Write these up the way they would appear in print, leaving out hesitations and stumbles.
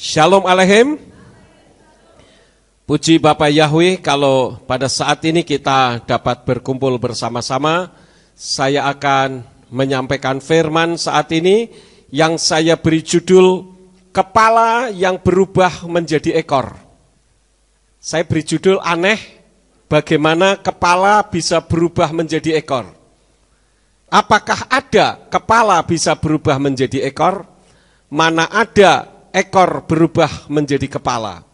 Shalom Aleichem. Puji Bapak Yahweh, kalau pada saat ini kita dapat berkumpul bersama-sama, saya akan menyampaikan firman saat ini yang saya beri judul Kepala yang berubah menjadi ekor. Saya beri judul aneh, bagaimana kepala bisa berubah menjadi ekor. Apakah ada kepala bisa berubah menjadi ekor? Mana ada ekor berubah menjadi kepala.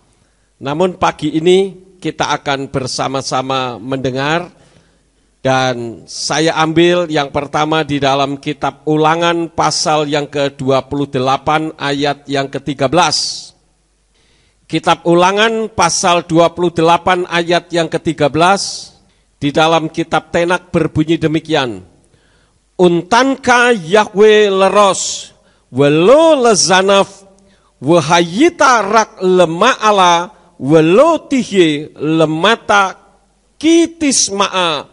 Namun pagi ini kita akan bersama-sama mendengar, dan saya ambil yang pertama di dalam kitab Ulangan pasal yang ke-28 ayat yang ke-13. Kitab Ulangan pasal 28 ayat yang ke-13 di dalam kitab Tenak berbunyi demikian. Untanka Yahweh leros welo lezanaf wahayita rak lema'ala welo tihye lemata kitisma'a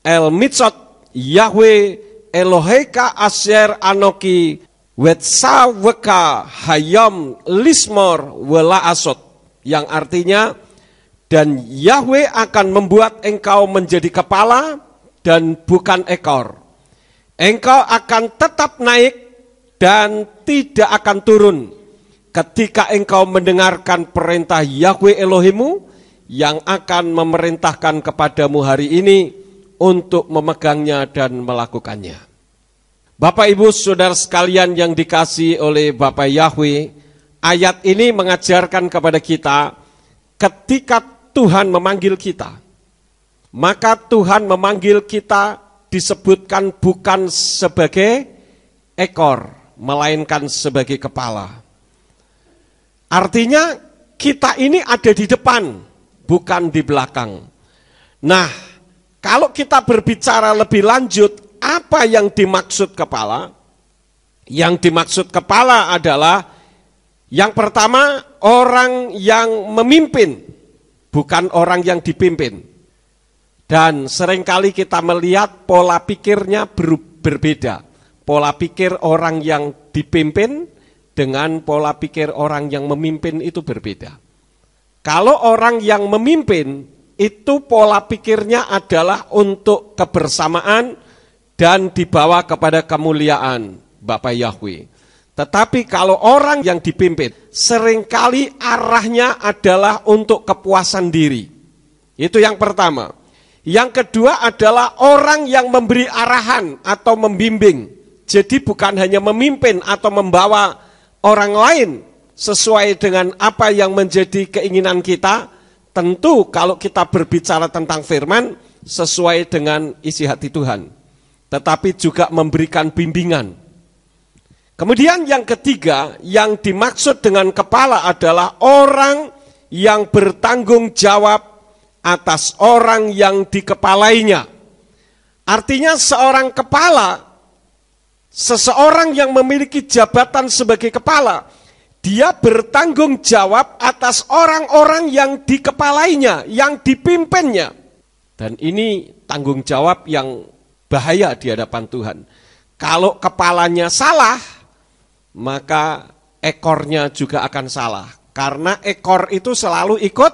el mitzot Yahweh Eloheka asyer anoki wetsa weka hayam lismor wela asot, yang artinya, dan Yahweh akan membuat engkau menjadi kepala dan bukan ekor. Engkau akan tetap naik dan tidak akan turun ketika engkau mendengarkan perintah Yahweh Elohimu yang akan memerintahkan kepadamu hari ini untuk memegangnya dan melakukannya. Bapak Ibu Saudara sekalian yang dikasihi oleh Bapak Yahweh, ayat ini mengajarkan kepada kita ketika Tuhan memanggil kita, maka Tuhan memanggil kita disebutkan bukan sebagai ekor, melainkan sebagai kepala. Artinya kita ini ada di depan, bukan di belakang. Nah, kalau kita berbicara lebih lanjut, apa yang dimaksud kepala? Yang dimaksud kepala adalah, yang pertama, orang yang memimpin, bukan orang yang dipimpin. Dan seringkali kita melihat pola pikirnya berbeda. Pola pikir orang yang dipimpin dengan pola pikir orang yang memimpin itu berbeda. Kalau orang yang memimpin, itu pola pikirnya adalah untuk kebersamaan dan dibawa kepada kemuliaan Bapak Yahweh. Tetapi kalau orang yang dipimpin, seringkali arahnya adalah untuk kepuasan diri. Itu yang pertama. Yang kedua adalah orang yang memberi arahan atau membimbing. Jadi bukan hanya memimpin atau membawa orang lain sesuai dengan apa yang menjadi keinginan kita. Tentu kalau kita berbicara tentang firman sesuai dengan isi hati Tuhan, tetapi juga memberikan bimbingan. Kemudian yang ketiga, yang dimaksud dengan kepala adalah orang yang bertanggung jawab atas orang yang dikepalainya. Artinya seorang kepala, seseorang yang memiliki jabatan sebagai kepala, dia bertanggung jawab atas orang-orang yang dikepalainya, yang dipimpinnya. Dan ini tanggung jawab yang bahaya di hadapan Tuhan. Kalau kepalanya salah, maka ekornya juga akan salah. Karena ekor itu selalu ikut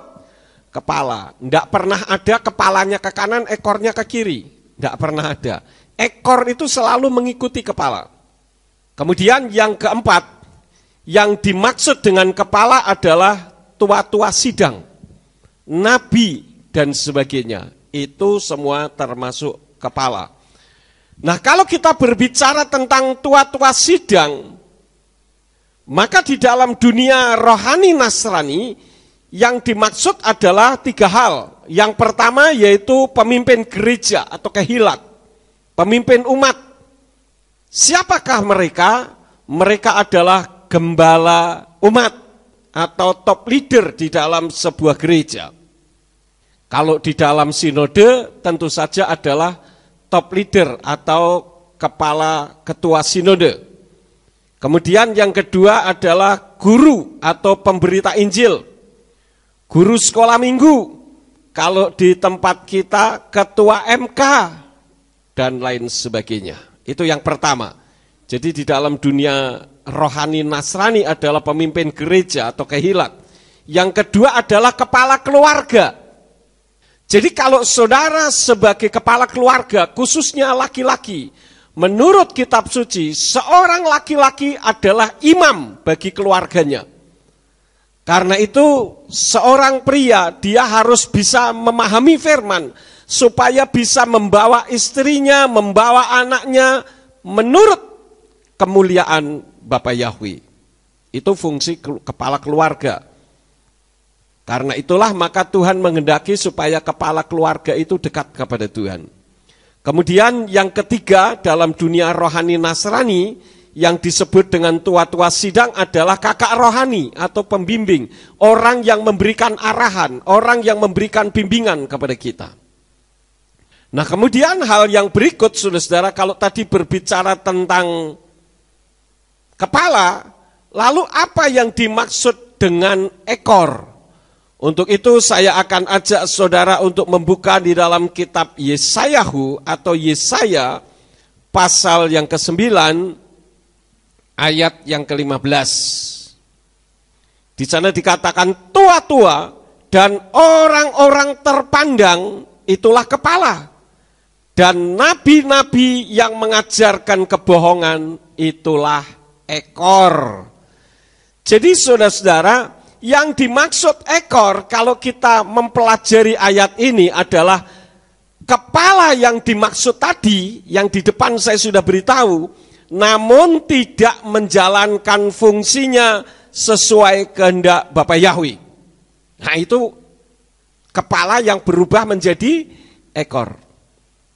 kepala. Tidak pernah ada kepalanya ke kanan, ekornya ke kiri. Tidak pernah ada. Ekor itu selalu mengikuti kepala. Kemudian yang keempat, yang dimaksud dengan kepala adalah tua-tua sidang, nabi dan sebagainya. Itu semua termasuk kepala. Nah, kalau kita berbicara tentang tua-tua sidang, maka di dalam dunia rohani Nasrani yang dimaksud adalah tiga hal. Yang pertama yaitu pemimpin gereja atau kehilat, pemimpin umat. Siapakah mereka? Mereka adalah gembala umat atau top leader di dalam sebuah gereja. Kalau di dalam sinode tentu saja adalah top leader atau kepala ketua sinode. Kemudian yang kedua adalah guru atau pemberita Injil, guru sekolah minggu. Kalau di tempat kita ketua MK dan lain sebagainya. Itu yang pertama. Jadi di dalam dunia rohani Nasrani adalah pemimpin gereja atau kehilat. Yang kedua adalah kepala keluarga. Jadi kalau saudara sebagai kepala keluarga, khususnya laki-laki, menurut kitab suci, seorang laki-laki adalah imam bagi keluarganya. Karena itu seorang pria dia harus bisa memahami firman supaya bisa membawa istrinya, membawa anaknya menurut kemuliaan Bapa Yahweh. Itu fungsi kepala keluarga. Karena itulah maka Tuhan menghendaki supaya kepala keluarga itu dekat kepada Tuhan. Kemudian yang ketiga dalam dunia rohani Nasrani yang disebut dengan tua-tua sidang adalah kakak rohani atau pembimbing. Orang yang memberikan arahan, orang yang memberikan bimbingan kepada kita. Nah kemudian hal yang berikut saudara-saudara, kalau tadi berbicara tentang kepala, lalu apa yang dimaksud dengan ekor? Untuk itu saya akan ajak saudara untuk membuka di dalam kitab Yesayahu atau Yesaya pasal yang ke-9 ayat yang ke-15. Di sana dikatakan tua-tua dan orang-orang terpandang itulah kepala. Dan nabi-nabi yang mengajarkan kebohongan itulah ekor. Jadi saudara-saudara, yang dimaksud ekor kalau kita mempelajari ayat ini adalah kepala yang dimaksud tadi, yang di depan saya sudah beritahu, namun tidak menjalankan fungsinya sesuai kehendak Bapa Yahweh. Nah itu kepala yang berubah menjadi ekor.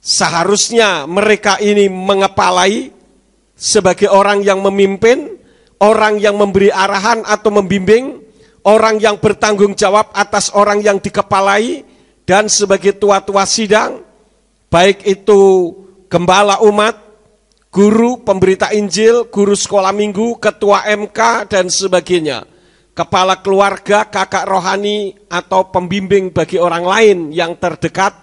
Seharusnya mereka ini mengepalai sebagai orang yang memimpin, orang yang memberi arahan atau membimbing, orang yang bertanggung jawab atas orang yang dikepalai, dan sebagai tua-tua sidang, baik itu gembala umat, guru pemberita Injil, guru sekolah minggu, ketua MK, dan sebagainya. Kepala keluarga, kakak rohani, atau pembimbing bagi orang lain yang terdekat,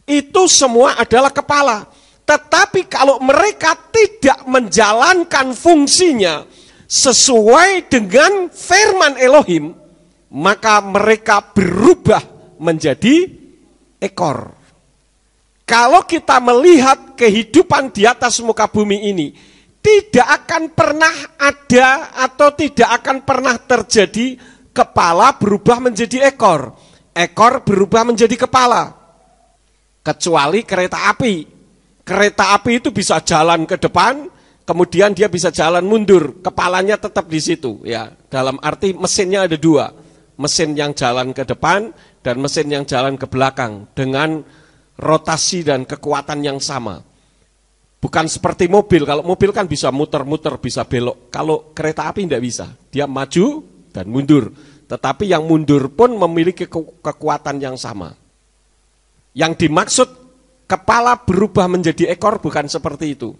itu semua adalah kepala. Tetapi kalau mereka tidak menjalankan fungsinya sesuai dengan firman Elohim, maka mereka berubah menjadi ekor. Kalau kita melihat kehidupan di atas muka bumi ini, tidak akan pernah ada atau tidak akan pernah terjadi kepala berubah menjadi ekor, ekor berubah menjadi kepala. Kecuali kereta api. Kereta api itu bisa jalan ke depan, kemudian dia bisa jalan mundur, kepalanya tetap di situ. Ya, dalam arti mesinnya ada dua, mesin yang jalan ke depan dan mesin yang jalan ke belakang dengan rotasi dan kekuatan yang sama. Bukan seperti mobil, kalau mobil kan bisa muter-muter, bisa belok. Kalau kereta api tidak bisa, dia maju dan mundur. Tetapi yang mundur pun memiliki kekuatan yang sama. Yang dimaksud kepala berubah menjadi ekor bukan seperti itu.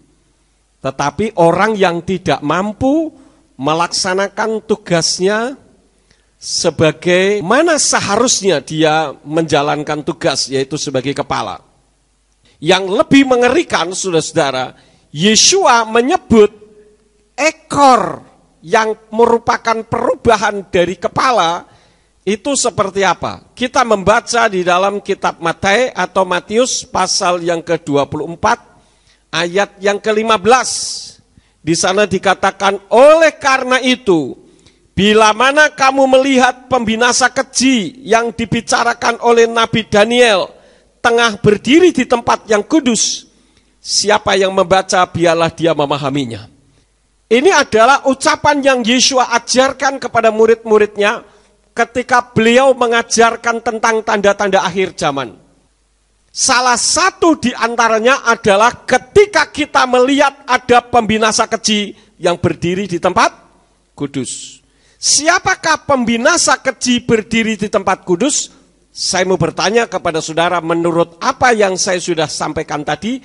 Tetapi orang yang tidak mampu melaksanakan tugasnya sebagaimana seharusnya dia menjalankan tugas, yaitu sebagai kepala. Yang lebih mengerikan, saudara-saudara, Yeshua menyebut ekor yang merupakan perubahan dari kepala itu seperti apa? Kita membaca di dalam kitab Matius atau Matius pasal yang ke-24 ayat yang ke-15. Di sana dikatakan, oleh karena itu, bila mana kamu melihat pembinasa keji yang dibicarakan oleh Nabi Daniel tengah berdiri di tempat yang kudus, siapa yang membaca biarlah dia memahaminya. Ini adalah ucapan yang Yeshua ajarkan kepada murid-muridnya ketika beliau mengajarkan tentang tanda-tanda akhir zaman. Salah satu di antaranya adalah ketika kita melihat ada pembinasa keji yang berdiri di tempat kudus. Siapakah pembinasa keji berdiri di tempat kudus? Saya mau bertanya kepada saudara, menurut apa yang saya sudah sampaikan tadi,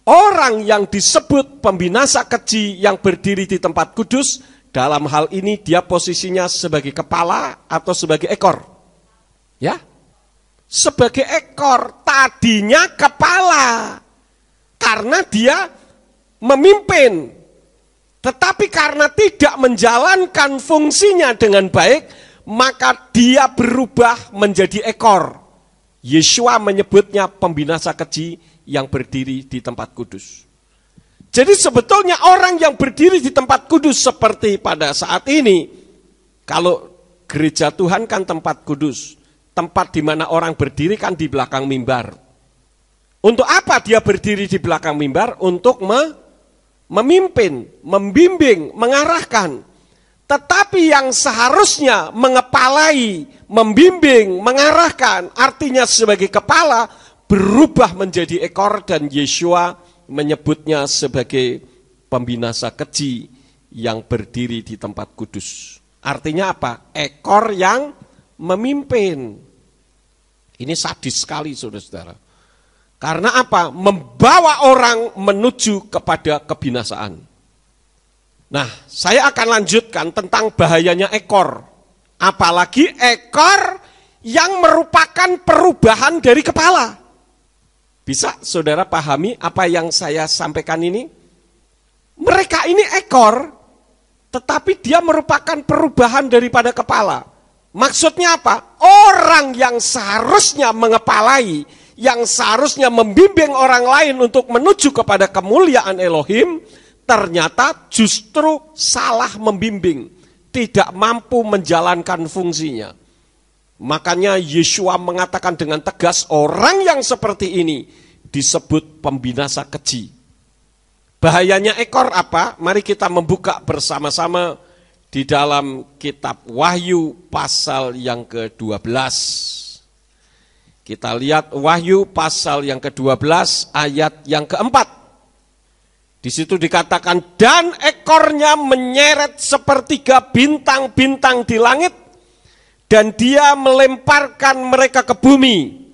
orang yang disebut pembinasa keji yang berdiri di tempat kudus, dalam hal ini dia posisinya sebagai kepala atau sebagai ekor? Ya, sebagai ekor, tadinya kepala. Karena dia memimpin. Tetapi karena tidak menjalankan fungsinya dengan baik, maka dia berubah menjadi ekor. Yeshua menyebutnya pembinasa keji yang berdiri di tempat kudus. Jadi sebetulnya orang yang berdiri di tempat kudus seperti pada saat ini, kalau gereja Tuhan kan tempat kudus, tempat di mana orang berdiri kan di belakang mimbar. Untuk apa dia berdiri di belakang mimbar? Untuk memimpin, membimbing, mengarahkan. Tetapi yang seharusnya mengepalai, membimbing, mengarahkan, artinya sebagai kepala, berubah menjadi ekor, dan Yeshua menyebutnya sebagai pembinasa keji yang berdiri di tempat kudus. Artinya apa? Ekor yang memimpin. Ini sadis sekali, saudara-saudara. Karena apa? Membawa orang menuju kepada kebinasaan. Nah, saya akan lanjutkan tentang bahayanya ekor. Apalagi ekor yang merupakan perubahan dari kepala. Bisa saudara pahami apa yang saya sampaikan ini? Mereka ini ekor, tetapi dia merupakan perubahan daripada kepala. Maksudnya apa? Orang yang seharusnya mengepalai, yang seharusnya membimbing orang lain untuk menuju kepada kemuliaan Elohim, ternyata justru salah membimbing, tidak mampu menjalankan fungsinya. Makanya Yeshua mengatakan dengan tegas, orang yang seperti ini disebut pembinasa keji. Bahayanya ekor apa? Mari kita membuka bersama-sama di dalam kitab Wahyu pasal yang ke-12. Kita lihat Wahyu pasal yang ke-12 ayat yang ke-4. Di situ dikatakan, dan ekornya menyeret sepertiga bintang-bintang di langit, dan dia melemparkan mereka ke bumi.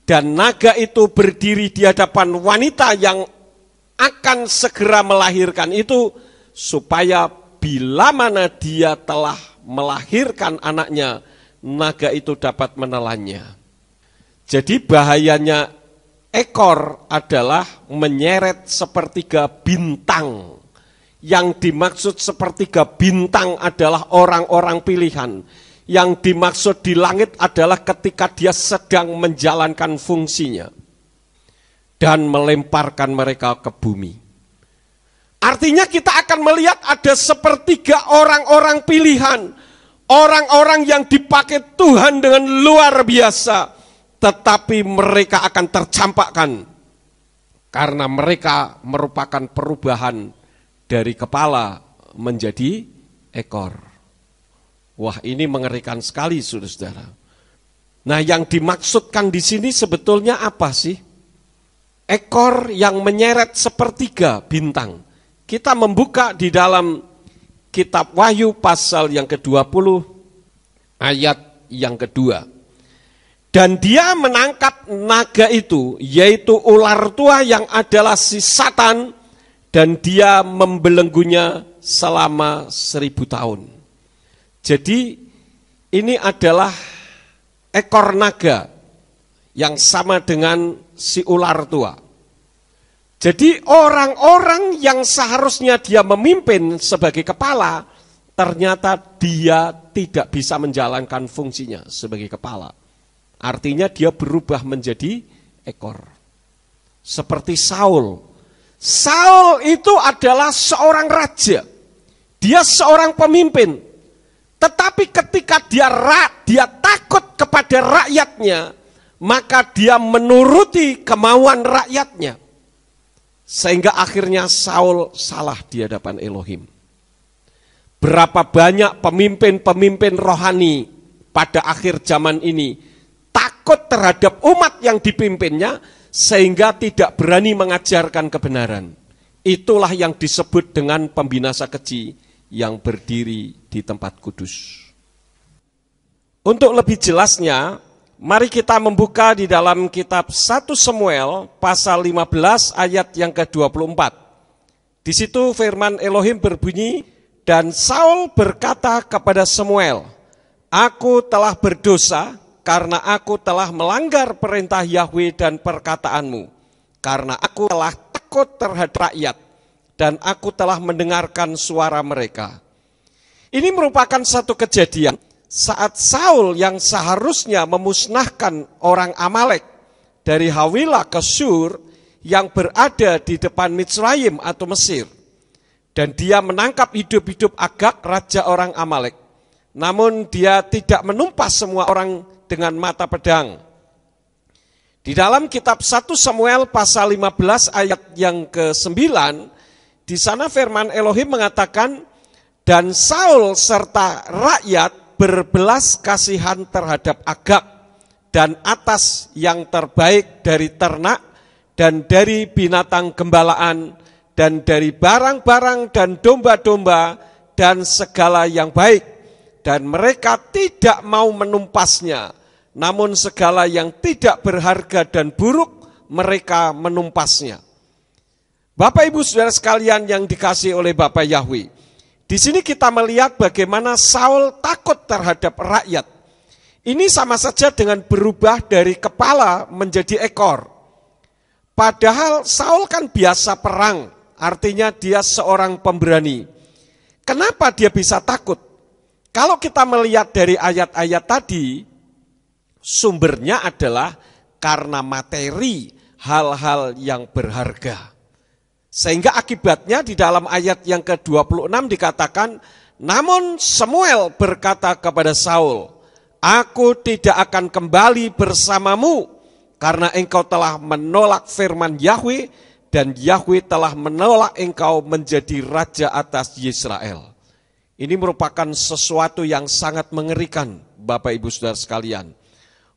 Dan naga itu berdiri di hadapan wanita yang akan segera melahirkan itu, supaya bila mana dia telah melahirkan anaknya, naga itu dapat menelannya. Jadi bahayanya ekor adalah menyeret sepertiga bintang. Yang dimaksud sepertiga bintang adalah orang-orang pilihan. Yang dimaksud di langit adalah ketika dia sedang menjalankan fungsinya. Dan melemparkan mereka ke bumi. Artinya kita akan melihat ada sepertiga orang-orang pilihan. Orang-orang yang dipakai Tuhan dengan luar biasa. Tetapi mereka akan tercampakkan karena mereka merupakan perubahan dari kepala menjadi ekor. Wah, ini mengerikan sekali, saudara-saudara. Nah, yang dimaksudkan di sini sebetulnya apa sih? Ekor yang menyeret sepertiga bintang. Kita membuka di dalam kitab Wahyu pasal yang ke-20 ayat yang kedua. Dan dia menangkap naga itu, yaitu ular tua yang adalah si Satan, dan dia membelenggunya selama 1000 tahun. Jadi ini adalah ekor naga yang sama dengan si ular tua. Jadi orang-orang yang seharusnya dia memimpin sebagai kepala, ternyata dia tidak bisa menjalankan fungsinya sebagai kepala. Artinya dia berubah menjadi ekor. Seperti Saul. Saul itu adalah seorang raja. Dia seorang pemimpin. Tetapi ketika dia takut kepada rakyatnya, maka dia menuruti kemauan rakyatnya. Sehingga akhirnya Saul salah di hadapan Elohim. Berapa banyak pemimpin-pemimpin rohani pada akhir zaman ini takut terhadap umat yang dipimpinnya, sehingga tidak berani mengajarkan kebenaran. Itulah yang disebut dengan pembinasa keji yang berdiri di tempat kudus. Untuk lebih jelasnya, mari kita membuka di dalam kitab 1 Samuel pasal 15 ayat yang ke-24. Di situ firman Elohim berbunyi, dan Saul berkata kepada Samuel, aku telah berdosa karena aku telah melanggar perintah Yahweh dan perkataanmu. Karena aku telah takut terhadap rakyat. dan aku telah mendengarkan suara mereka. Ini merupakan satu kejadian saat Saul yang seharusnya memusnahkan orang Amalek dari Hawilah ke Sur yang berada di depan Mitsraim atau Mesir. Dan dia menangkap hidup-hidup Agag, raja orang Amalek. Namun dia tidak menumpas semua orang dengan mata pedang. Di dalam kitab 1 Samuel pasal 15 ayat yang ke-9, di sana firman Elohim mengatakan, dan Saul serta rakyat berbelas kasihan terhadap Agag dan atas yang terbaik dari ternak dan dari binatang gembalaan dan dari barang-barang dan domba-domba dan segala yang baik. Dan mereka tidak mau menumpasnya, namun segala yang tidak berharga dan buruk mereka menumpasnya. Bapak Ibu Saudara sekalian yang dikasihi oleh Bapa Yahweh, di sini kita melihat bagaimana Saul takut terhadap rakyat. Ini sama saja dengan berubah dari kepala menjadi ekor. Padahal Saul kan biasa perang, artinya dia seorang pemberani. Kenapa dia bisa takut? Kalau kita melihat dari ayat-ayat tadi, sumbernya adalah karena materi, hal-hal yang berharga. Sehingga akibatnya di dalam ayat yang ke-26 dikatakan, namun Samuel berkata kepada Saul, aku tidak akan kembali bersamamu, karena engkau telah menolak firman Yahweh, dan Yahweh telah menolak engkau menjadi raja atas Israel. Ini merupakan sesuatu yang sangat mengerikan, Bapak Ibu Saudara sekalian.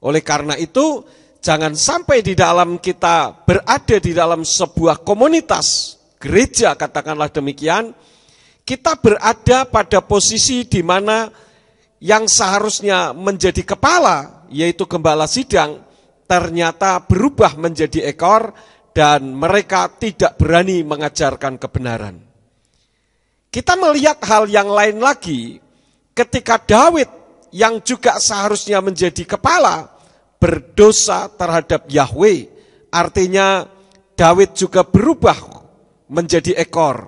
Oleh karena itu, jangan sampai di dalam kita berada di dalam sebuah komunitas, gereja katakanlah demikian, kita berada pada posisi di mana yang seharusnya menjadi kepala, yaitu gembala sidang, ternyata berubah menjadi ekor, dan mereka tidak berani mengajarkan kebenaran. Kita melihat hal yang lain lagi, ketika Daud yang juga seharusnya menjadi kepala, berdosa terhadap Yahweh, artinya Daud juga berubah menjadi ekor.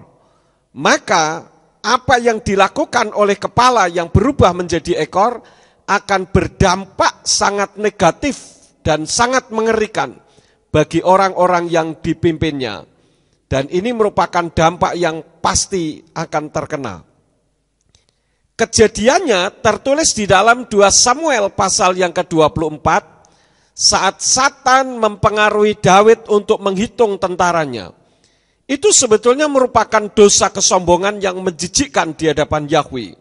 Maka apa yang dilakukan oleh kepala yang berubah menjadi ekor akan berdampak sangat negatif dan sangat mengerikan bagi orang-orang yang dipimpinnya. Dan ini merupakan dampak yang pasti akan terkena. Kejadiannya tertulis di dalam 2 Samuel pasal yang ke-24, saat Satan mempengaruhi Daud untuk menghitung tentaranya. Itu sebetulnya merupakan dosa kesombongan yang menjijikkan di hadapan Yahweh.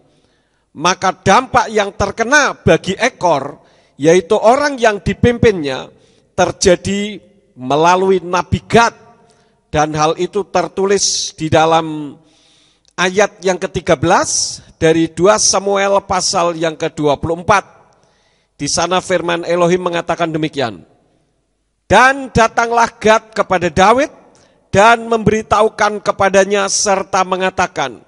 Maka dampak yang terkena bagi ekor, yaitu orang yang dipimpinnya, terjadi melalui Nabi Gad. Dan hal itu tertulis di dalam ayat yang ke-13 dari 2 Samuel pasal yang ke-24. Di sana firman Elohim mengatakan demikian. Dan datanglah Gad kepada Daud dan memberitahukan kepadanya serta mengatakan,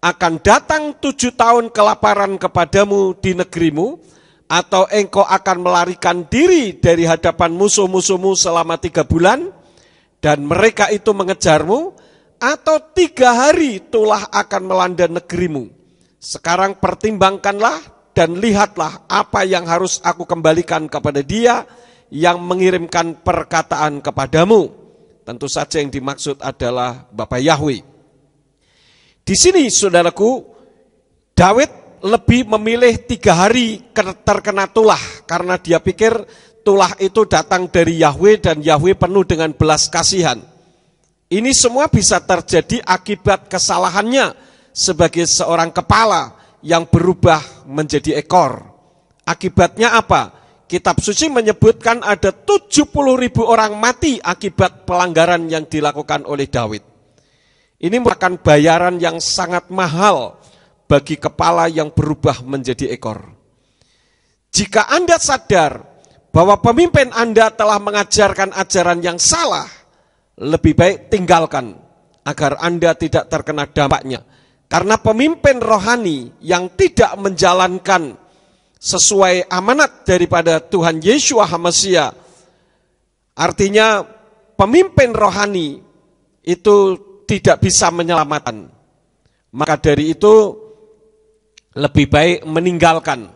akan datang 7 tahun kelaparan kepadamu di negerimu, atau engkau akan melarikan diri dari hadapan musuh-musuhmu selama 3 bulan, dan mereka itu mengejarmu, atau 3 hari tulah akan melanda negerimu. Sekarang pertimbangkanlah dan lihatlah apa yang harus aku kembalikan kepada dia yang mengirimkan perkataan kepadamu. Tentu saja yang dimaksud adalah Bapa Yahweh. Di sini saudaraku, Daud lebih memilih 3 hari terkena tulah, karena dia pikir tulah itu datang dari Yahweh dan Yahweh penuh dengan belas kasihan. Ini semua bisa terjadi akibat kesalahannya sebagai seorang kepala yang berubah menjadi ekor. Akibatnya apa? Kitab suci menyebutkan ada 70.000 orang mati akibat pelanggaran yang dilakukan oleh Daud. Ini merupakan bayaran yang sangat mahal bagi kepala yang berubah menjadi ekor. Jika Anda sadar bahwa pemimpin Anda telah mengajarkan ajaran yang salah, lebih baik tinggalkan agar Anda tidak terkena dampaknya. Karena pemimpin rohani yang tidak menjalankan sesuai amanat daripada Tuhan Yeshua HaMashiach, artinya pemimpin rohani itu tidak bisa menyelamatkan. Maka dari itu lebih baik meninggalkan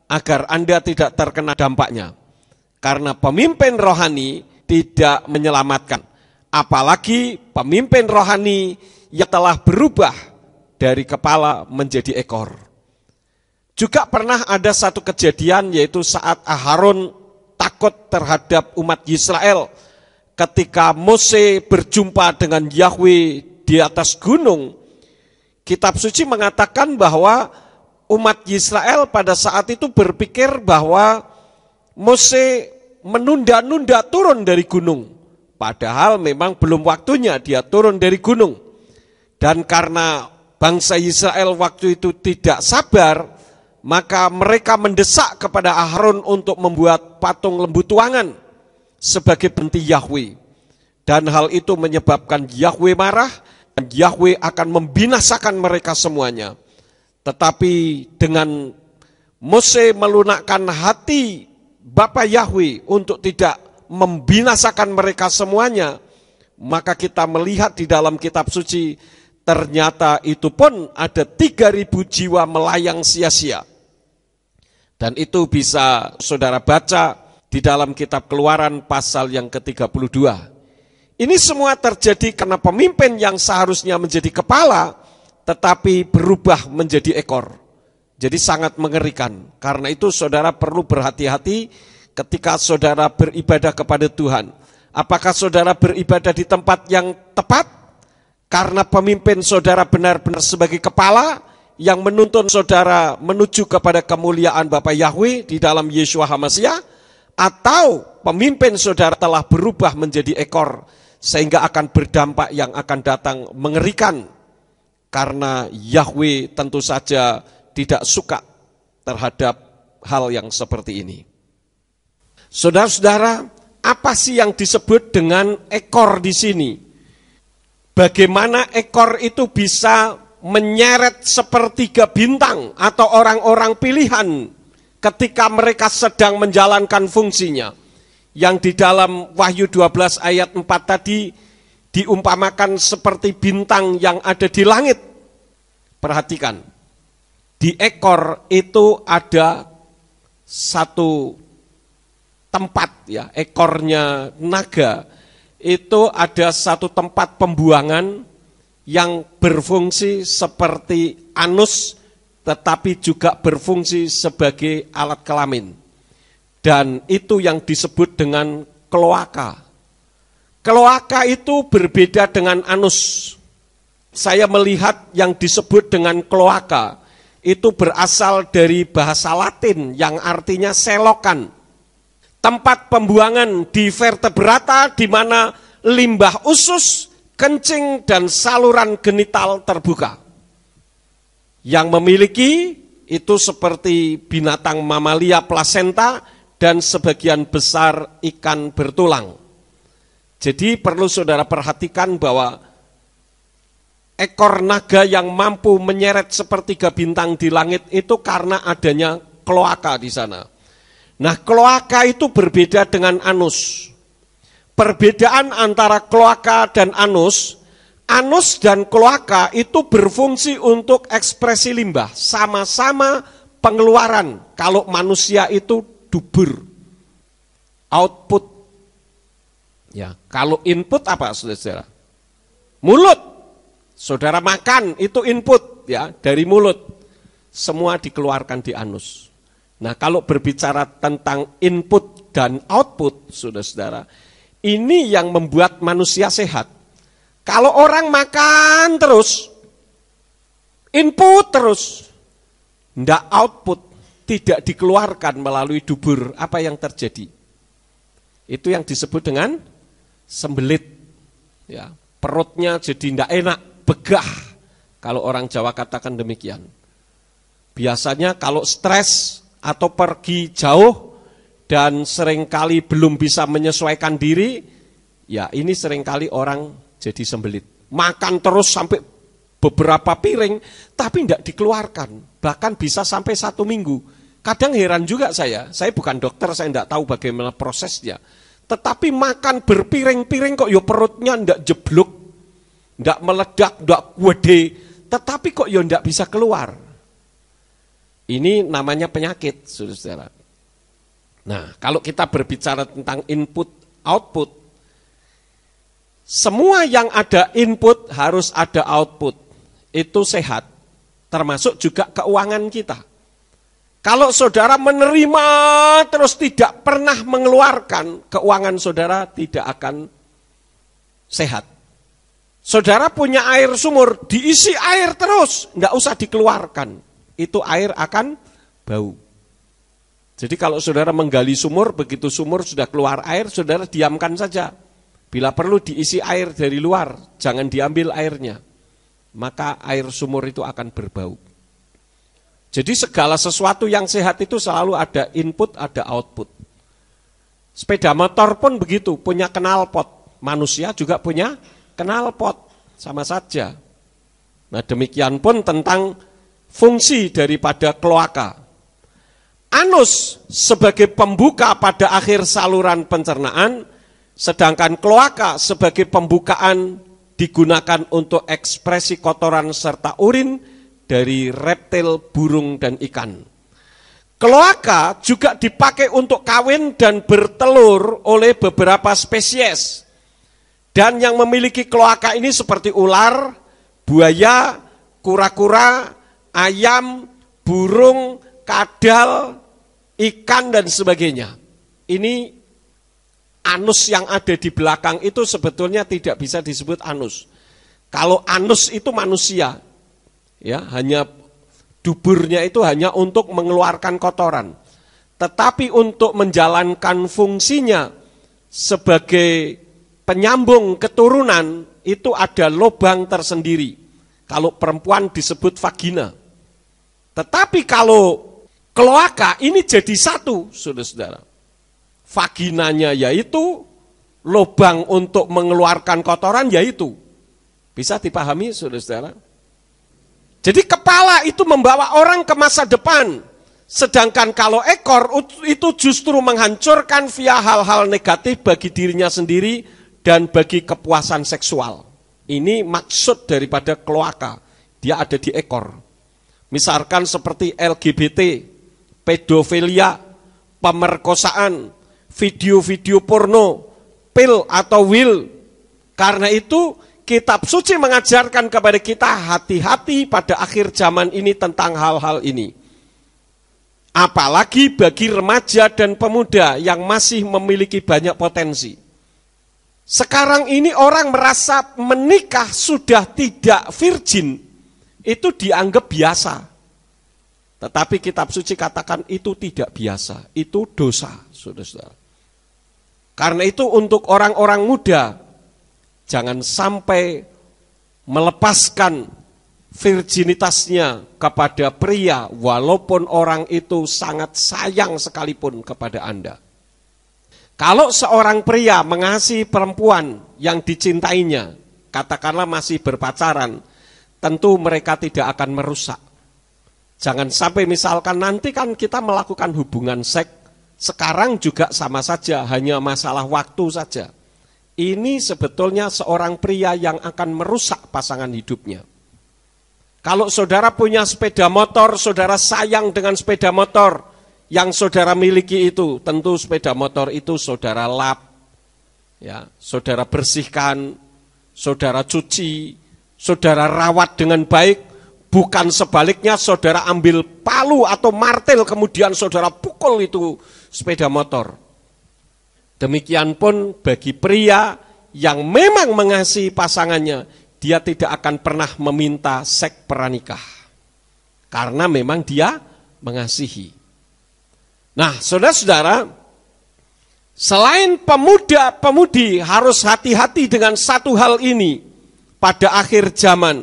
agar Anda tidak terkena dampaknya. Karena pemimpin rohani tidak menyelamatkan. Apalagi pemimpin rohani yang telah berubah dari kepala menjadi ekor. Juga pernah ada satu kejadian, yaitu saat Aharon takut terhadap umat Israel ketika Mose berjumpa dengan Yahweh di atas gunung. Kitab suci mengatakan bahwa umat Israel pada saat itu berpikir bahwa Mose menunda-nunda turun dari gunung. Padahal memang belum waktunya dia turun dari gunung. Dan karena bangsa Israel waktu itu tidak sabar, maka mereka mendesak kepada Aharon untuk membuat patung lembu tuangan sebagai benti Yahweh. Dan hal itu menyebabkan Yahweh marah, dan Yahweh akan membinasakan mereka semuanya. Tetapi dengan Mose melunakkan hati Bapa Yahweh untuk tidak membinasakan mereka semuanya, maka kita melihat di dalam kitab suci, ternyata itu pun ada 3.000 jiwa melayang sia-sia. Dan itu bisa saudara baca di dalam kitab Keluaran pasal yang ke-32. Ini semua terjadi karena pemimpin yang seharusnya menjadi kepala, tetapi berubah menjadi ekor. Jadi sangat mengerikan. Karena itu saudara perlu berhati-hati ketika saudara beribadah kepada Tuhan. Apakah saudara beribadah di tempat yang tepat? Karena pemimpin saudara benar-benar sebagai kepala yang menuntun saudara menuju kepada kemuliaan Bapa Yahweh di dalam Yeshua HaMasiah, atau pemimpin saudara telah berubah menjadi ekor sehingga akan berdampak yang akan datang mengerikan, karena Yahweh tentu saja tidak suka terhadap hal yang seperti ini. Saudara-saudara, apa sih yang disebut dengan ekor di sini? Bagaimana ekor itu bisa menyeret sepertiga bintang atau orang-orang pilihan ketika mereka sedang menjalankan fungsinya? Yang di dalam Wahyu 12 ayat 4 tadi diumpamakan seperti bintang yang ada di langit. Perhatikan, di ekor itu ada satu tempat, ya, ekornya naga itu ada satu tempat pembuangan yang berfungsi seperti anus, tetapi juga berfungsi sebagai alat kelamin. Dan itu yang disebut dengan kloaka. Kloaka itu berbeda dengan anus. Saya melihat yang disebut dengan kloaka itu berasal dari bahasa Latin yang artinya selokan. Tempat pembuangan di vertebrata di mana limbah usus, kencing, dan saluran genital terbuka. Yang memiliki itu seperti binatang mamalia plasenta dan sebagian besar ikan bertulang. Jadi perlu saudara perhatikan bahwa ekor naga yang mampu menyeret sepertiga bintang di langit itu karena adanya kloaka di sana. Nah, kloaka itu berbeda dengan anus. Perbedaan antara kloaka dan anus dan kloaka itu berfungsi untuk ekspresi limbah. Sama-sama pengeluaran. Kalau manusia itu dubur, output. Ya, kalau input apa, saudara? Mulut. Saudara makan itu input, ya, dari mulut. Semua dikeluarkan di anus. Nah, kalau berbicara tentang input dan output, saudara-saudara, ini yang membuat manusia sehat. Kalau orang makan terus, input terus, tidak output, tidak dikeluarkan melalui dubur, apa yang terjadi? Itu yang disebut dengan sembelit. Ya, perutnya jadi tidak enak, begah. Kalau orang Jawa katakan demikian. Biasanya kalau stres atau pergi jauh dan seringkali belum bisa menyesuaikan diri, ya ini seringkali orang jadi sembelit. Makan terus sampai beberapa piring, tapi tidak dikeluarkan. Bahkan bisa sampai 1 minggu. Kadang heran juga saya bukan dokter, saya tidak tahu bagaimana prosesnya. Tetapi makan berpiring-piring kok ya perutnya tidak jeblok. ndak meledak, ndak gede, tetapi kok ya ndak bisa keluar. Ini namanya penyakit, saudara-saudara. Nah, kalau kita berbicara tentang input, output, semua yang ada input harus ada output. Itu sehat, termasuk juga keuangan kita. Kalau saudara menerima terus tidak pernah mengeluarkan, keuangan saudara tidak akan sehat. Saudara punya air sumur, diisi air terus, enggak usah dikeluarkan. Itu air akan bau. Jadi kalau saudara menggali sumur, begitu sumur sudah keluar air, saudara diamkan saja. Bila perlu diisi air dari luar, jangan diambil airnya. Maka air sumur itu akan berbau. Jadi segala sesuatu yang sehat itu selalu ada input, ada output. Sepeda motor pun begitu, punya knalpot. Manusia juga punya knalpot, sama saja. Nah, demikian pun tentang fungsi daripada kloaka. Anus sebagai pembuka pada akhir saluran pencernaan, sedangkan kloaka sebagai pembukaan digunakan untuk ekspresi kotoran serta urin dari reptil, burung, dan ikan. Kloaka juga dipakai untuk kawin dan bertelur oleh beberapa spesies. Dan yang memiliki kloaka ini seperti ular, buaya, kura-kura, ayam, burung, kadal, ikan, dan sebagainya. Ini anus yang ada di belakang itu sebetulnya tidak bisa disebut anus. Kalau anus itu manusia, ya hanya duburnya itu hanya untuk mengeluarkan kotoran. Tetapi untuk menjalankan fungsinya sebagai penyambung keturunan itu ada lubang tersendiri. Kalau perempuan disebut vagina. Tetapi kalau kloaka ini jadi satu, saudara-saudara. Vaginanya yaitu, lubang untuk mengeluarkan kotoran yaitu. Bisa dipahami, saudara-saudara? Jadi kepala itu membawa orang ke masa depan. Sedangkan kalau ekor itu justru menghancurkan via hal-hal negatif bagi dirinya sendiri dan bagi kepuasan seksual. Ini maksud daripada kloaka. Dia ada di ekor. Misalkan seperti LGBT, pedofilia, pemerkosaan, video-video porno, pil atau will. Karena itu kitab suci mengajarkan kepada kita hati-hati pada akhir zaman ini tentang hal-hal ini. Apalagi bagi remaja dan pemuda yang masih memiliki banyak potensi. Sekarang ini orang merasa menikah sudah tidak virgin, itu dianggap biasa. Tetapi kitab suci katakan itu tidak biasa, itu dosa, saudara-saudara. Karena itu untuk orang-orang muda, jangan sampai melepaskan virginitasnya kepada pria, walaupun orang itu sangat sayang sekalipun kepada Anda. Kalau seorang pria mengasihi perempuan yang dicintainya, katakanlah masih berpacaran, tentu mereka tidak akan merusak. Jangan sampai misalkan nanti kan kita melakukan hubungan seks, sekarang juga sama saja, hanya masalah waktu saja. Ini sebetulnya seorang pria yang akan merusak pasangan hidupnya. Kalau saudara punya sepeda motor, saudara sayang dengan sepeda motor yang saudara miliki itu, tentu sepeda motor itu saudara lap, ya, saudara bersihkan, saudara cuci, saudara rawat dengan baik, bukan sebaliknya saudara ambil palu atau martil kemudian saudara pukul itu sepeda motor. Demikian pun bagi pria yang memang mengasihi pasangannya, dia tidak akan pernah meminta seks pranikah. Karena memang dia mengasihi. Nah, saudara-saudara, selain pemuda-pemudi harus hati-hati dengan satu hal ini pada akhir zaman,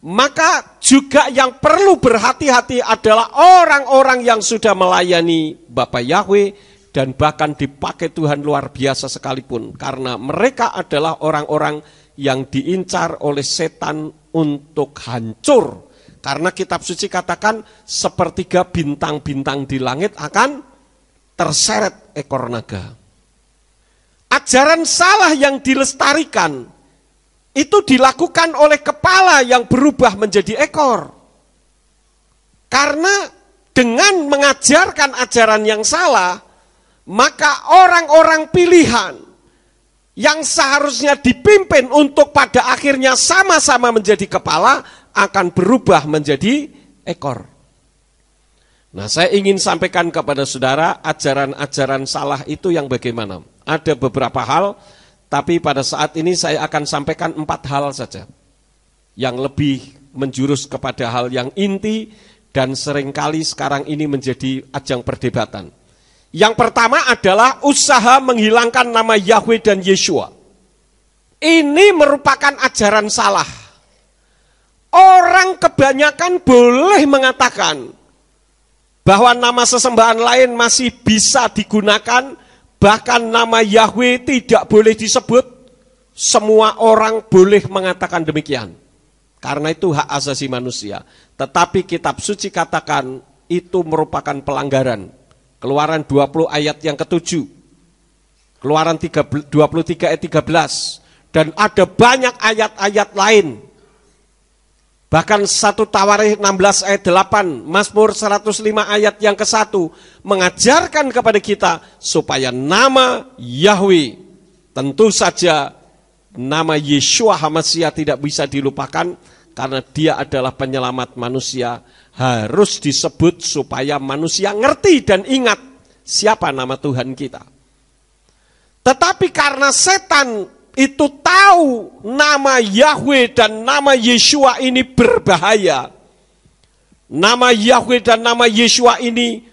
maka juga yang perlu berhati-hati adalah orang-orang yang sudah melayani Bapa Yahweh dan bahkan dipakai Tuhan luar biasa sekalipun, karena mereka adalah orang-orang yang diincar oleh setan untuk hancur. Karena kitab suci katakan sepertiga bintang-bintang di langit akan terseret ekor naga. Ajaran salah yang dilestarikan itu dilakukan oleh kepala yang berubah menjadi ekor. Karena dengan mengajarkan ajaran yang salah, maka orang-orang pilihan yang seharusnya dipimpin untuk pada akhirnya sama-sama menjadi kepala akan berubah menjadi ekor. Nah, saya ingin sampaikan kepada saudara, ajaran-ajaran salah itu yang bagaimana? Ada beberapa hal, tapi pada saat ini saya akan sampaikan 4 hal saja. Yang lebih menjurus kepada hal yang inti dan seringkali sekarang ini menjadi ajang perdebatan. Yang pertama adalah usaha menghilangkan nama Yahweh dan Yeshua. Ini merupakan ajaran salah. Orang kebanyakan boleh mengatakan bahwa nama sesembahan lain masih bisa digunakan, bahkan nama Yahweh tidak boleh disebut. Semua orang boleh mengatakan demikian. Karena itu hak asasi manusia. Tetapi kitab suci katakan itu merupakan pelanggaran. Keluaran 20 ayat yang ke-7. Keluaran 23 ayat 13. Dan ada banyak ayat-ayat lain. Bahkan 1 Tawarikh 16 ayat 8, Mazmur 105 ayat yang ke-1 mengajarkan kepada kita supaya nama Yahweh, tentu saja nama Yeshua HaMashiach tidak bisa dilupakan karena dia adalah penyelamat manusia, harus disebut supaya manusia ngerti dan ingat siapa nama Tuhan kita. Tetapi karena setan itu tahu nama Yahweh dan nama Yeshua ini berbahaya. Nama Yahweh dan nama Yeshua ini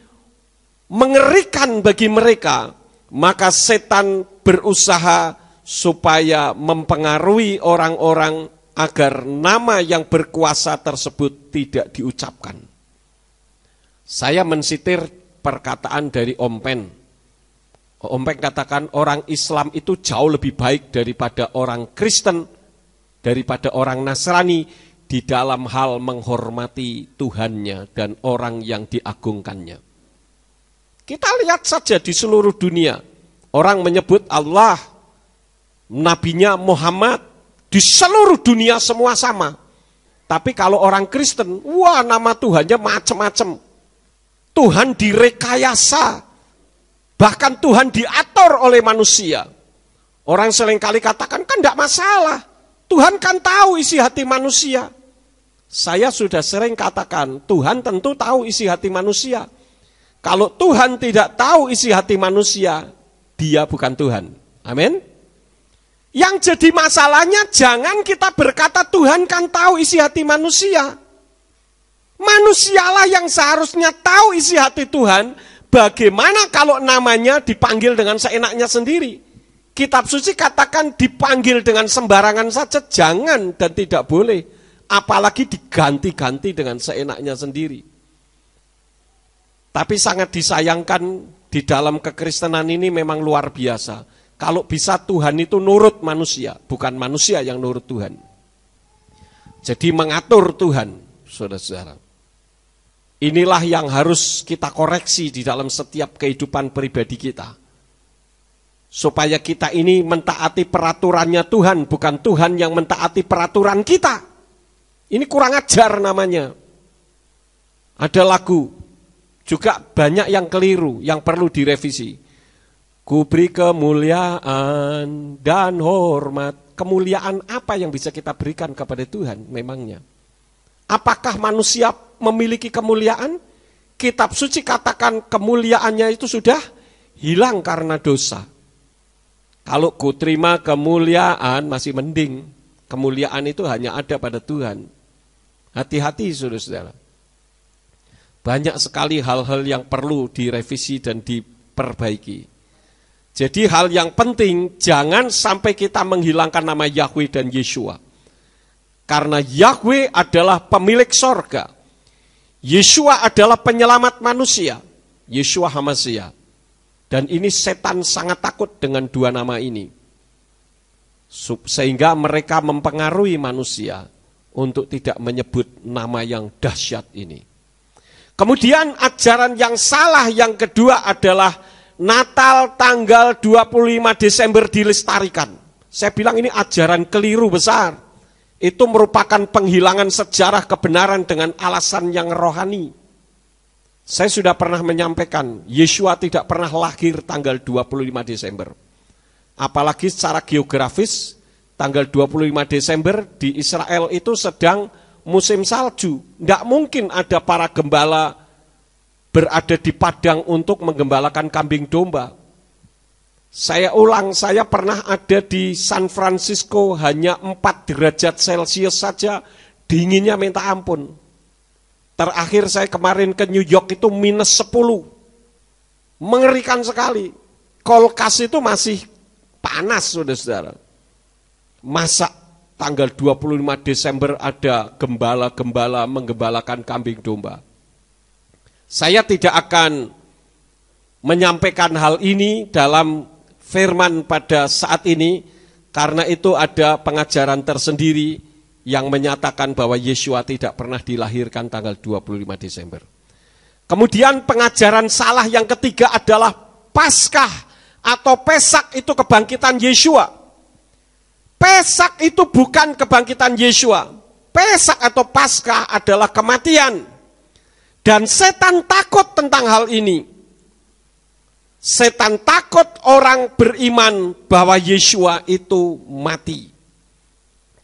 mengerikan bagi mereka. Maka setan berusaha supaya mempengaruhi orang-orang agar nama yang berkuasa tersebut tidak diucapkan. Saya mensitir perkataan dari Om Pen. Om Pen katakan orang Islam itu jauh lebih baik daripada orang Kristen, daripada orang Nasrani di dalam hal menghormati Tuhannya dan orang yang diagungkannya. Kita lihat saja di seluruh dunia, orang menyebut Allah, nabinya Muhammad, di seluruh dunia semua sama. Tapi kalau orang Kristen, wah nama Tuhannya macam-macam. Tuhan direkayasa. Bahkan Tuhan diatur oleh manusia. Orang seringkali katakan, kan tidak masalah. Tuhan kan tahu isi hati manusia. Saya sudah sering katakan, Tuhan tentu tahu isi hati manusia. Kalau Tuhan tidak tahu isi hati manusia, dia bukan Tuhan. Amin. Yang jadi masalahnya, jangan kita berkata Tuhan kan tahu isi hati manusia. Manusialah yang seharusnya tahu isi hati Tuhan. Bagaimana kalau namanya dipanggil dengan seenaknya sendiri? Kitab suci katakan dipanggil dengan sembarangan saja, jangan dan tidak boleh. Apalagi diganti-ganti dengan seenaknya sendiri. Tapi sangat disayangkan di dalam kekristenan ini memang luar biasa. Kalau bisa Tuhan itu nurut manusia, bukan manusia yang nurut Tuhan. Jadi mengatur Tuhan, saudara-saudara. Inilah yang harus kita koreksi di dalam setiap kehidupan pribadi kita. Supaya kita ini mentaati peraturannya Tuhan, bukan Tuhan yang mentaati peraturan kita. Ini kurang ajar namanya. Ada lagu, juga banyak yang keliru, yang perlu direvisi. Ku beri kemuliaan dan hormat. Kemuliaan apa yang bisa kita berikan kepada Tuhan memangnya? Apakah manusia memiliki kemuliaan? Kitab suci katakan kemuliaannya itu sudah hilang karena dosa. Kalau ku terima kemuliaan masih mending. Kemuliaan itu hanya ada pada Tuhan. Hati-hati saudara-saudara. Banyak sekali hal-hal yang perlu direvisi dan diperbaiki. Jadi hal yang penting, jangan sampai kita menghilangkan nama Yahweh dan Yeshua. Karena Yahweh adalah pemilik sorga. Yeshua adalah penyelamat manusia. Yeshua HaMashiach. Dan ini setan sangat takut dengan dua nama ini. Sehingga mereka mempengaruhi manusia untuk tidak menyebut nama yang dahsyat ini. Kemudian ajaran yang salah yang kedua adalah Natal tanggal 25 Desember dilestarikan. Saya bilang ini ajaran keliru besar. Itu merupakan penghilangan sejarah kebenaran dengan alasan yang rohani. Saya sudah pernah menyampaikan, Yeshua tidak pernah lahir tanggal 25 Desember. Apalagi secara geografis, tanggal 25 Desember di Israel itu sedang musim salju. Tidak mungkin ada para gembala berada di padang untuk menggembalakan kambing domba. Saya ulang, saya pernah ada di San Francisco, hanya 4 derajat Celcius saja, dinginnya minta ampun. Terakhir saya kemarin ke New York itu minus 10. Mengerikan sekali. Kulkas itu masih panas, saudara-saudara. Masa tanggal 25 Desember ada gembala-gembala menggembalakan kambing domba. Saya tidak akan menyampaikan hal ini dalam firman pada saat ini, karena itu ada pengajaran tersendiri yang menyatakan bahwa Yeshua tidak pernah dilahirkan tanggal 25 Desember. Kemudian pengajaran salah yang ketiga adalah Paskah atau Pesak itu kebangkitan Yeshua. Pesak itu bukan kebangkitan Yeshua. Pesak atau Paskah adalah kematian. Dan setan takut tentang hal ini. Setan takut orang beriman bahwa Yeshua itu mati.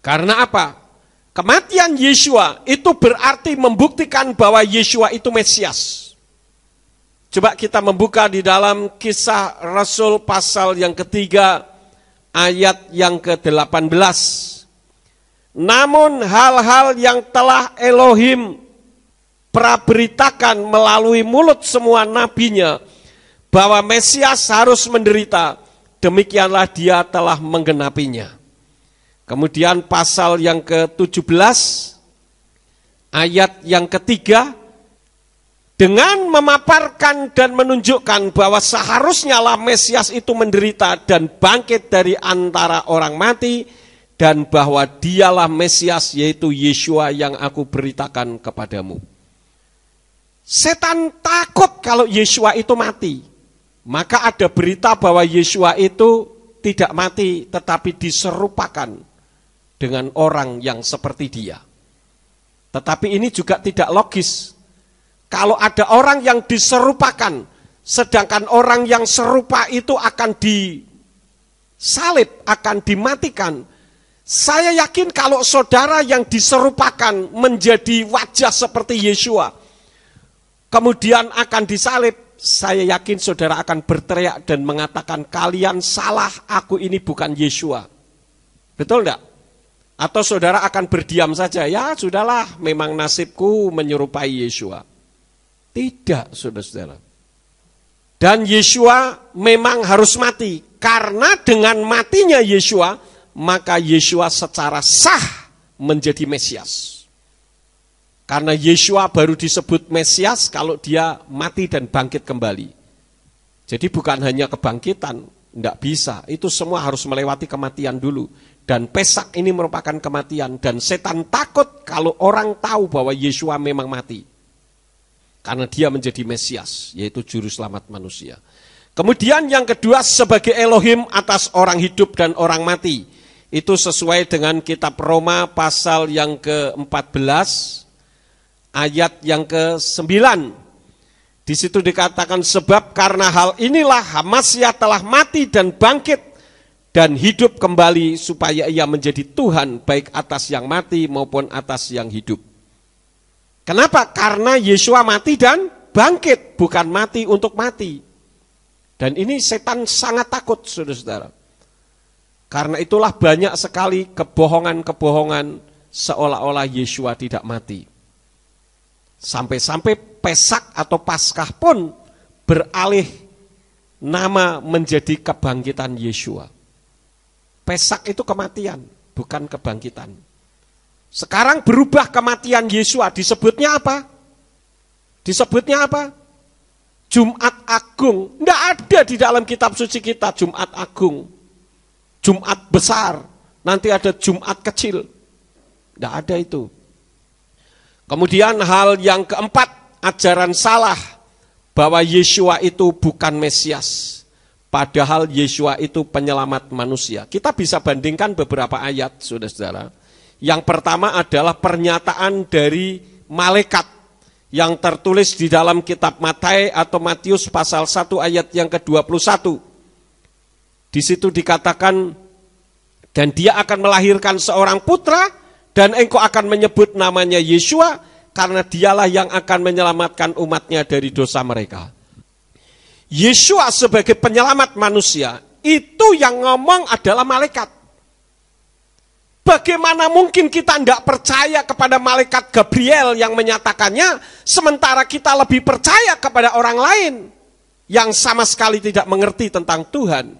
Karena apa? Kematian Yeshua itu berarti membuktikan bahwa Yeshua itu Mesias. Coba kita membuka di dalam Kisah Rasul pasal yang ketiga, ayat yang ke-18. Namun hal-hal yang telah Elohim praberitakan melalui mulut semua nabinya, bahwa Mesias harus menderita, demikianlah dia telah menggenapinya. Kemudian pasal yang ke-17, ayat yang ketiga, dengan memaparkan dan menunjukkan bahwa seharusnya lah Mesias itu menderita dan bangkit dari antara orang mati, dan bahwa dialah Mesias, yaitu Yeshua yang aku beritakan kepadamu. Setan takut kalau Yeshua itu mati. Maka ada berita bahwa Yeshua itu tidak mati, tetapi diserupakan dengan orang yang seperti dia. Tetapi ini juga tidak logis. Kalau ada orang yang diserupakan, sedangkan orang yang serupa itu akan disalib, akan dimatikan. Saya yakin kalau saudara yang diserupakan menjadi wajah seperti Yeshua, kemudian akan disalib, saya yakin saudara akan berteriak dan mengatakan, kalian salah, aku ini bukan Yeshua. Betul enggak? Atau saudara akan berdiam saja, ya sudahlah, memang nasibku menyerupai Yeshua. Tidak, saudara-saudara. Dan Yeshua memang harus mati, karena dengan matinya Yeshua, maka Yeshua secara sah menjadi Mesias. Karena Yeshua baru disebut Mesias kalau dia mati dan bangkit kembali. Jadi bukan hanya kebangkitan, enggak bisa. Itu semua harus melewati kematian dulu. Dan Pesak ini merupakan kematian. Dan setan takut kalau orang tahu bahwa Yeshua memang mati. Karena dia menjadi Mesias, yaitu juru selamat manusia. Kemudian yang kedua, sebagai Elohim atas orang hidup dan orang mati. Itu sesuai dengan kitab Roma pasal yang ke-14. Ayat yang ke-9, di situ dikatakan, sebab karena hal inilah Masiah telah mati dan bangkit dan hidup kembali, supaya ia menjadi Tuhan baik atas yang mati maupun atas yang hidup. Kenapa? Karena Yeshua mati dan bangkit, bukan mati untuk mati. Dan ini setan sangat takut, saudara-saudara. Karena itulah banyak sekali kebohongan-kebohongan seolah-olah Yeshua tidak mati. Sampai-sampai Pesak atau Paskah pun beralih nama menjadi kebangkitan Yeshua. Pesak itu kematian, bukan kebangkitan. Sekarang berubah kematian Yeshua, disebutnya apa? Disebutnya apa? Jumat Agung. Tidak ada di dalam kitab suci kita Jumat Agung. Jumat besar, nanti ada Jumat kecil. Tidak ada itu. Kemudian hal yang keempat, ajaran salah bahwa Yeshua itu bukan Mesias. Padahal Yeshua itu penyelamat manusia. Kita bisa bandingkan beberapa ayat, saudara-saudara. Yang pertama adalah pernyataan dari malaikat yang tertulis di dalam kitab Matius atau Matius pasal 1 ayat yang ke-21. Di situ dikatakan, dan dia akan melahirkan seorang putra, dan engkau akan menyebut namanya Yeshua, karena dialah yang akan menyelamatkan umatnya dari dosa mereka. Yeshua sebagai penyelamat manusia, itu yang ngomong adalah malaikat. Bagaimana mungkin kita tidak percaya kepada malaikat Gabriel yang menyatakannya, sementara kita lebih percaya kepada orang lain yang sama sekali tidak mengerti tentang Tuhan,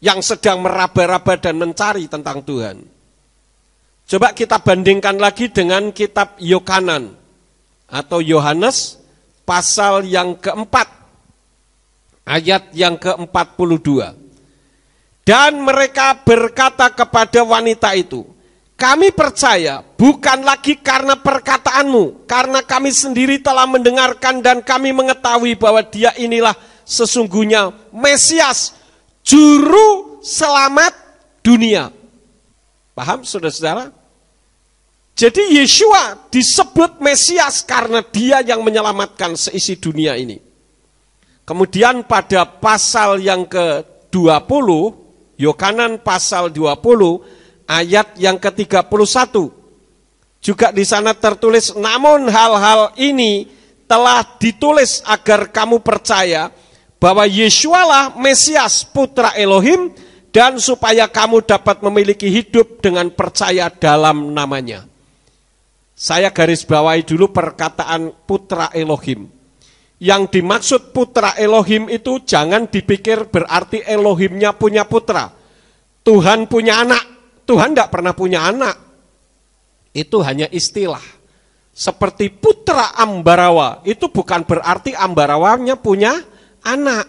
yang sedang meraba-raba dan mencari tentang Tuhan. Coba kita bandingkan lagi dengan kitab Yohanan atau Yohanes pasal yang keempat, ayat yang ke-42. Dan mereka berkata kepada wanita itu, kami percaya bukan lagi karena perkataanmu, karena kami sendiri telah mendengarkan dan kami mengetahui bahwa dia inilah sesungguhnya Mesias, juru selamat dunia. Paham saudara-saudara? Jadi Yeshua disebut Mesias karena dia yang menyelamatkan seisi dunia ini. Kemudian pada pasal yang ke-20, Yohanan pasal 20 ayat yang ke-31. Juga di sana tertulis, namun hal-hal ini telah ditulis agar kamu percaya bahwa Yeshualah Mesias putra Elohim, dan supaya kamu dapat memiliki hidup dengan percaya dalam namanya. Saya garis bawahi dulu perkataan putra Elohim. Yang dimaksud putra Elohim itu jangan dipikir berarti Elohimnya punya putra. Tuhan punya anak. Tuhan tidak pernah punya anak. Itu hanya istilah. Seperti putra Ambarawa. Itu bukan berarti Ambarawanya punya anak.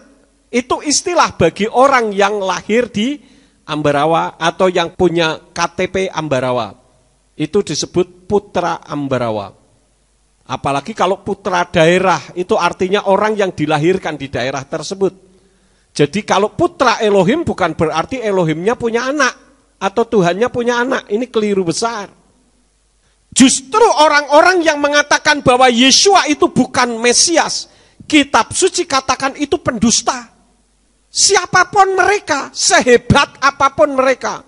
Itu istilah bagi orang yang lahir di Ambarawa atau yang punya KTP Ambarawa. Itu disebut putra Ambarawa. Apalagi kalau putra daerah, itu artinya orang yang dilahirkan di daerah tersebut. Jadi kalau putra Elohim bukan berarti Elohimnya punya anak, atau Tuhannya punya anak. Ini keliru besar. Justru orang-orang yang mengatakan bahwa Yeshua itu bukan Mesias, kitab suci katakan itu pendusta. Siapapun mereka, sehebat apapun mereka,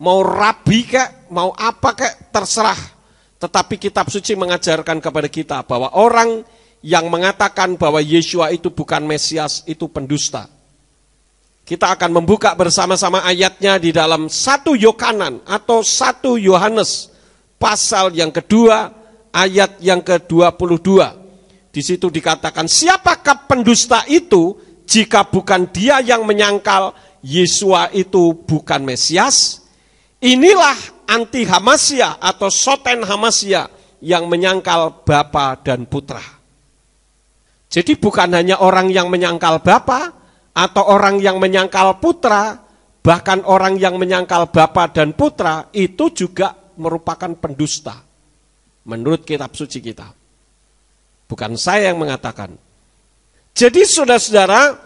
mau rabi kek, mau apa kek, terserah. Tetapi kitab suci mengajarkan kepada kita bahwa orang yang mengatakan bahwa Yeshua itu bukan Mesias, itu pendusta. Kita akan membuka bersama-sama ayatnya di dalam 1 Yohanan atau 1 Yohanes pasal yang kedua, ayat yang ke-22. Di situ dikatakan, siapakah pendusta itu jika bukan dia yang menyangkal Yeshua itu bukan Mesias? Inilah anti Hamasya atau soten Hamasya yang menyangkal Bapa dan Putra. Jadi bukan hanya orang yang menyangkal Bapa atau orang yang menyangkal Putra, bahkan orang yang menyangkal Bapa dan Putra itu juga merupakan pendusta. Menurut kitab suci kita. Bukan saya yang mengatakan. Jadi saudara-saudara,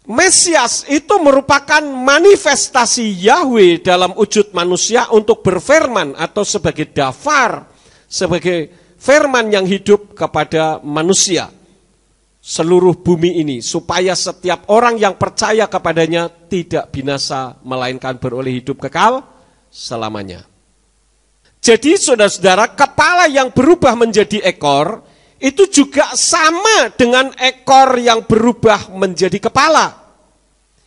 Mesias itu merupakan manifestasi Yahweh dalam wujud manusia untuk berfirman atau sebagai dafar, sebagai firman yang hidup kepada manusia seluruh bumi ini, supaya setiap orang yang percaya kepadanya tidak binasa melainkan beroleh hidup kekal selamanya. Jadi saudara-saudara, kepala yang berubah menjadi ekor itu juga sama dengan ekor yang berubah menjadi kepala.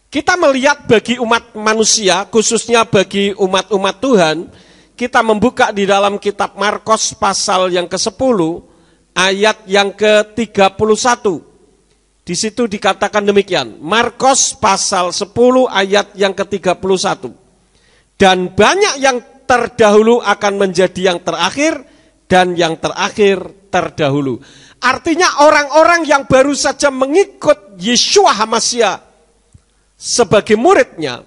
Kita melihat bagi umat manusia, khususnya bagi umat-umat Tuhan, kita membuka di dalam kitab Markus pasal yang ke-10, ayat yang ke-31. Di situ dikatakan demikian, Markus pasal 10 ayat yang ke-31. Dan banyak yang terdahulu akan menjadi yang terakhir, dan yang terakhir terdahulu. Artinya orang-orang yang baru saja mengikut Yeshua HaMashiach sebagai muridnya,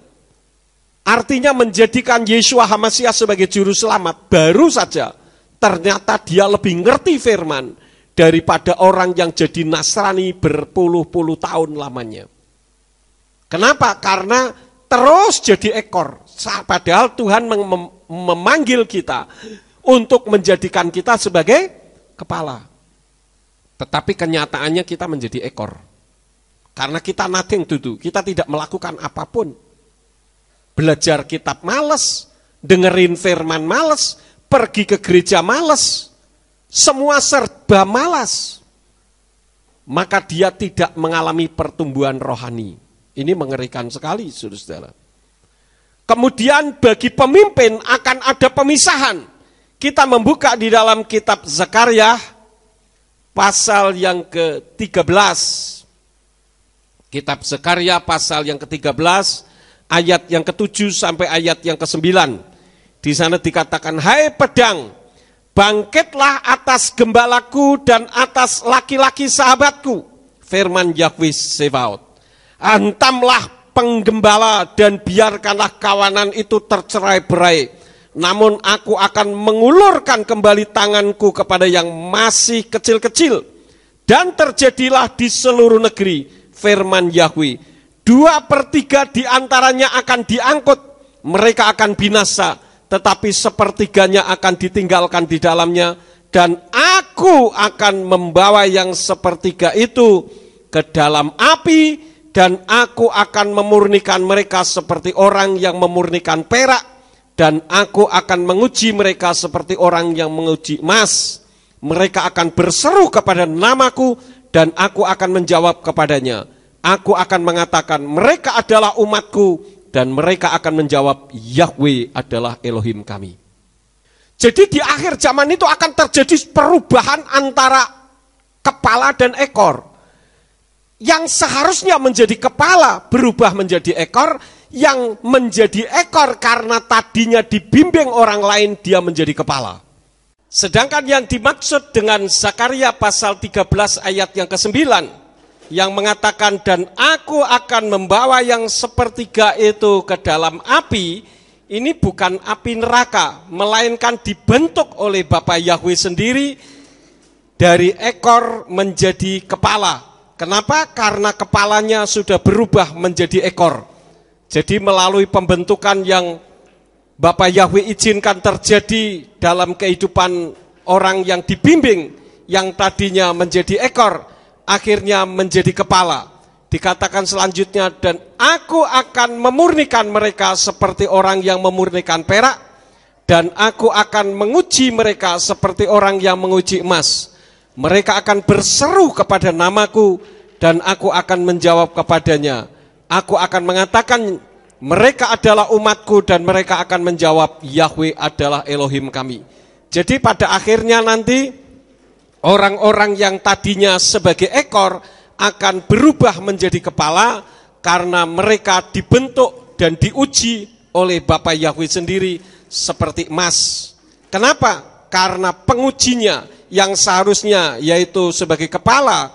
artinya menjadikan Yeshua HaMashiach sebagai juru selamat, baru saja ternyata dia lebih ngerti firman daripada orang yang jadi Nasrani berpuluh-puluh tahun lamanya. Kenapa? Karena terus jadi ekor. Padahal Tuhan memanggil kita untuk menjadikan kita sebagai kepala. Tetapi kenyataannya kita menjadi ekor. Karena kita nothing to do, kita tidak melakukan apapun. Belajar kitab males, dengerin firman males, pergi ke gereja males, semua serba malas. Maka dia tidak mengalami pertumbuhan rohani. Ini mengerikan sekali, saudara-saudara. Kemudian bagi pemimpin akan ada pemisahan. Kita membuka di dalam kitab Zakaria pasal yang ke-13. Kitab Zakaria pasal yang ke-13 ayat yang ke-7 sampai ayat yang ke-9. Di sana dikatakan, hai pedang, bangkitlah atas gembalaku dan atas laki-laki sahabatku. Firman Yahweh Sebaot. Hantamlah penggembala dan biarkanlah kawanan itu tercerai-berai. Namun aku akan mengulurkan kembali tanganku kepada yang masih kecil-kecil. Dan terjadilah di seluruh negeri. Firman Yahweh, 2/3 di antaranya akan diangkut, mereka akan binasa, tetapi 1/3 akan ditinggalkan di dalamnya, dan aku akan membawa yang 1/3 itu ke dalam api, dan aku akan memurnikan mereka seperti orang yang memurnikan perak, dan aku akan menguji mereka seperti orang yang menguji emas. Mereka akan berseru kepada namaku, dan aku akan menjawab kepadanya. Aku akan mengatakan mereka adalah umatku, dan mereka akan menjawab Yahweh adalah Elohim kami. Jadi di akhir zaman itu akan terjadi perubahan antara kepala dan ekor. Yang seharusnya menjadi kepala berubah menjadi ekor, yang menjadi ekor karena tadinya dibimbing orang lain dia menjadi kepala. Sedangkan yang dimaksud dengan Zakaria pasal 13 ayat yang ke-9 yang mengatakan dan aku akan membawa yang 1/3 itu ke dalam api, ini bukan api neraka, melainkan dibentuk oleh Bapa Yahweh sendiri dari ekor menjadi kepala. Kenapa? Karena kepalanya sudah berubah menjadi ekor. Jadi melalui pembentukan yang Bapa Yahweh izinkan terjadi dalam kehidupan orang yang dibimbing, yang tadinya menjadi ekor, akhirnya menjadi kepala. Dikatakan selanjutnya, dan aku akan memurnikan mereka seperti orang yang memurnikan perak, dan aku akan menguji mereka seperti orang yang menguji emas. Mereka akan berseru kepada namaku, dan aku akan menjawab kepadanya. Aku akan mengatakan, mereka adalah umatku, dan mereka akan menjawab Yahweh adalah Elohim kami. Jadi pada akhirnya nanti orang-orang yang tadinya sebagai ekor akan berubah menjadi kepala karena mereka dibentuk dan diuji oleh Bapa Yahweh sendiri seperti emas. Kenapa? Karena pengujinya yang seharusnya yaitu sebagai kepala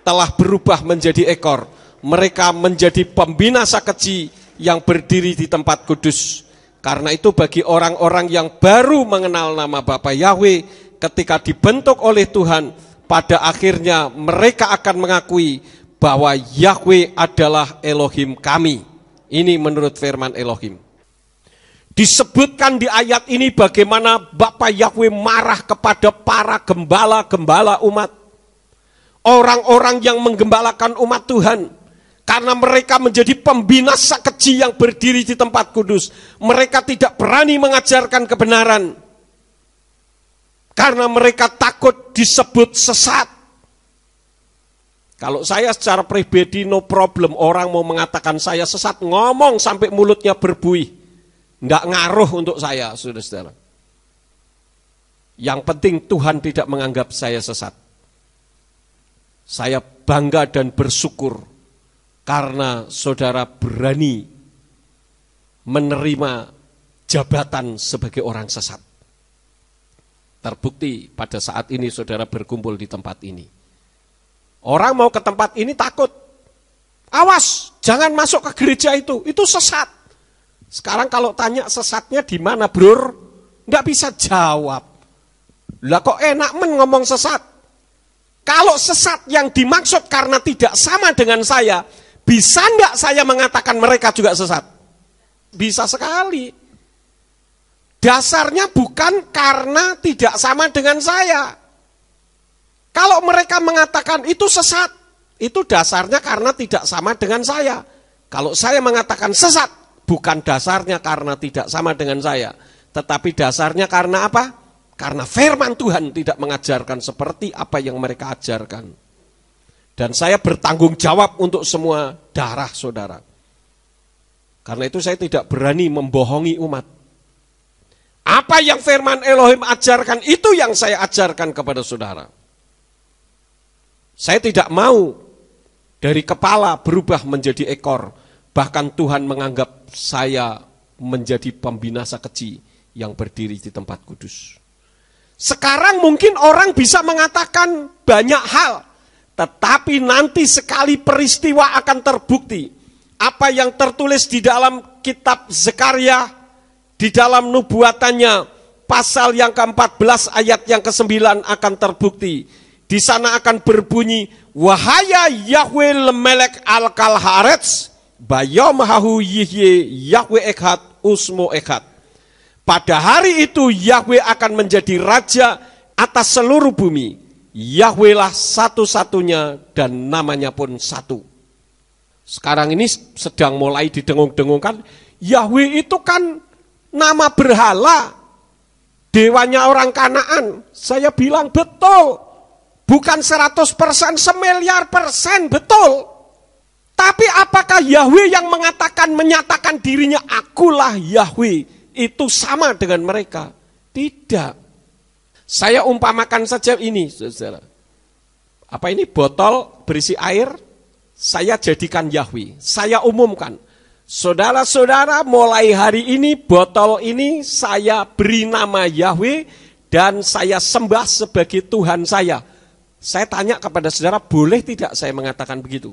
telah berubah menjadi ekor. Mereka menjadi pembinasa keji yang berdiri di tempat kudus. Karena itu bagi orang-orang yang baru mengenal nama Bapa Yahweh, ketika dibentuk oleh Tuhan, pada akhirnya mereka akan mengakui bahwa Yahweh adalah Elohim kami. Ini menurut firman Elohim. Disebutkan di ayat ini bagaimana Bapa Yahweh marah kepada para gembala-gembala umat. Orang-orang yang menggembalakan umat Tuhan. Karena mereka menjadi pembinasa keji yang berdiri di tempat kudus. Mereka tidak berani mengajarkan kebenaran. Karena mereka takut disebut sesat. Kalau saya secara pribadi no problem, orang mau mengatakan saya sesat, ngomong sampai mulutnya berbuih. Nggak ngaruh untuk saya, saudara-saudara. Yang penting Tuhan tidak menganggap saya sesat. Saya bangga dan bersyukur karena saudara berani menerima jabatan sebagai orang sesat. Terbukti pada saat ini saudara berkumpul di tempat ini. Orang mau ke tempat ini takut. Awas, jangan masuk ke gereja itu sesat. Sekarang kalau tanya sesatnya di mana, Bro? Nggak bisa jawab. Lah kok enak ngomong sesat? Kalau sesat yang dimaksud karena tidak sama dengan saya, Bisa enggak saya mengatakan mereka juga sesat? Bisa sekali. Dasarnya bukan karena tidak sama dengan saya. Kalau mereka mengatakan itu sesat, itu dasarnya karena tidak sama dengan saya. Kalau saya mengatakan sesat, bukan dasarnya karena tidak sama dengan saya. Tetapi dasarnya karena apa? Karena firman Tuhan tidak mengajarkan seperti apa yang mereka ajarkan. Dan saya bertanggung jawab untuk semua darah saudara. Karena itu saya tidak berani membohongi umat. Apa yang firman Elohim ajarkan, itu yang saya ajarkan kepada saudara. Saya tidak mau dari kepala berubah menjadi ekor. Bahkan Tuhan menganggap saya menjadi pembinasa keji yang berdiri di tempat kudus. Sekarang mungkin orang bisa mengatakan banyak hal. Tetapi nanti sekali peristiwa akan terbukti. Apa yang tertulis di dalam kitab Zekaria, di dalam nubuatannya, pasal yang ke-14 ayat yang ke-9 akan terbukti. Di sana akan berbunyi, wahaya Yahweh lemelek al-kal haaretz, bayom hahu yihye Yahweh echad usmo echad. Pada hari itu Yahweh akan menjadi raja atas seluruh bumi. Yahweh lah satu-satunya dan namanya pun satu. Sekarang ini sedang mulai didengung-dengungkan, Yahweh itu kan nama berhala, dewanya orang Kanaan. Saya bilang betul, bukan 100%, semiliar persen betul. Tapi apakah Yahweh yang menyatakan dirinya akulah Yahweh, itu sama dengan mereka? Tidak. Saya umpamakan saja ini, saudara. Apa ini botol berisi air? Saya jadikan Yahweh. Saya umumkan. Saudara-saudara, mulai hari ini botol ini saya beri nama Yahweh dan saya sembah sebagai Tuhan saya. Saya tanya kepada saudara, boleh tidak saya mengatakan begitu?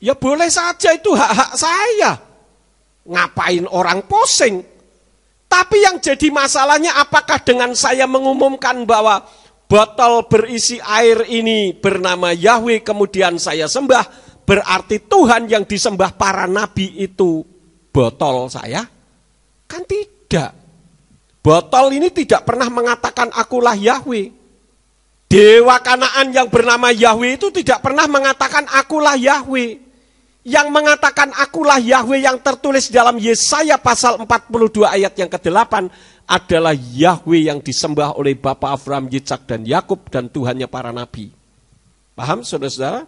Ya boleh saja, itu hak-hak saya. Ngapain orang posing? Tapi yang jadi masalahnya, apakah dengan saya mengumumkan bahwa botol berisi air ini bernama Yahweh kemudian saya sembah, berarti Tuhan yang disembah para nabi itu botol saya? Kan tidak. Botol ini tidak pernah mengatakan akulah Yahweh. Dewa Kanaan yang bernama Yahweh itu tidak pernah mengatakan akulah Yahweh. Yang mengatakan akulah Yahweh yang tertulis dalam Yesaya pasal 42 ayat yang ke-8 adalah Yahweh yang disembah oleh Bapa Abraham, Yitzhak dan Yakub dan Tuhannya para nabi. Paham saudara-saudara?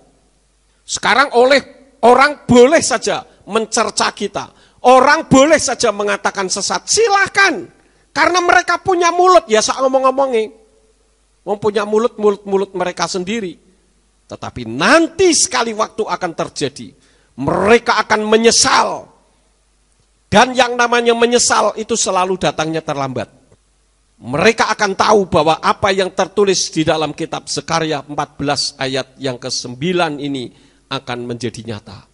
Sekarang oleh orang boleh saja mencerca kita. Orang boleh saja mengatakan sesat. Silakan. Karena mereka punya mulut, ya sak ngomong-ngomongin. Mempunyai mulut mereka sendiri. Tetapi nanti sekali waktu akan terjadi. Mereka akan menyesal. Dan yang namanya menyesal itu selalu datangnya terlambat. Mereka akan tahu bahwa apa yang tertulis di dalam kitab Zekaria 14 ayat yang ke-9 ini akan menjadi nyata.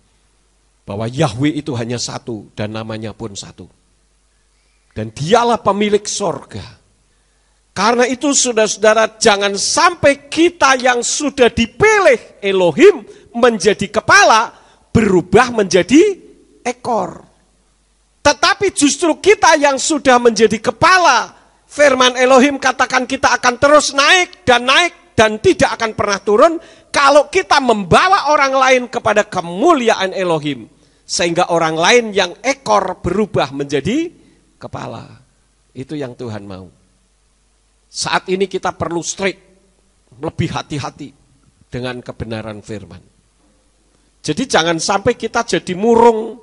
Bahwa Yahweh itu hanya satu dan namanya pun satu. Dan dialah pemilik sorga. Karena itu saudara-saudara, jangan sampai kita yang sudah dipilih Elohim menjadi kepala berubah menjadi ekor. Tetapi justru kita yang sudah menjadi kepala, firman Elohim katakan kita akan terus naik dan tidak akan pernah turun kalau kita membawa orang lain kepada kemuliaan Elohim. Sehingga orang lain yang ekor berubah menjadi kepala. Itu yang Tuhan mau. Saat ini kita perlu straight, lebih hati-hati dengan kebenaran firman. Jadi jangan sampai kita jadi murung,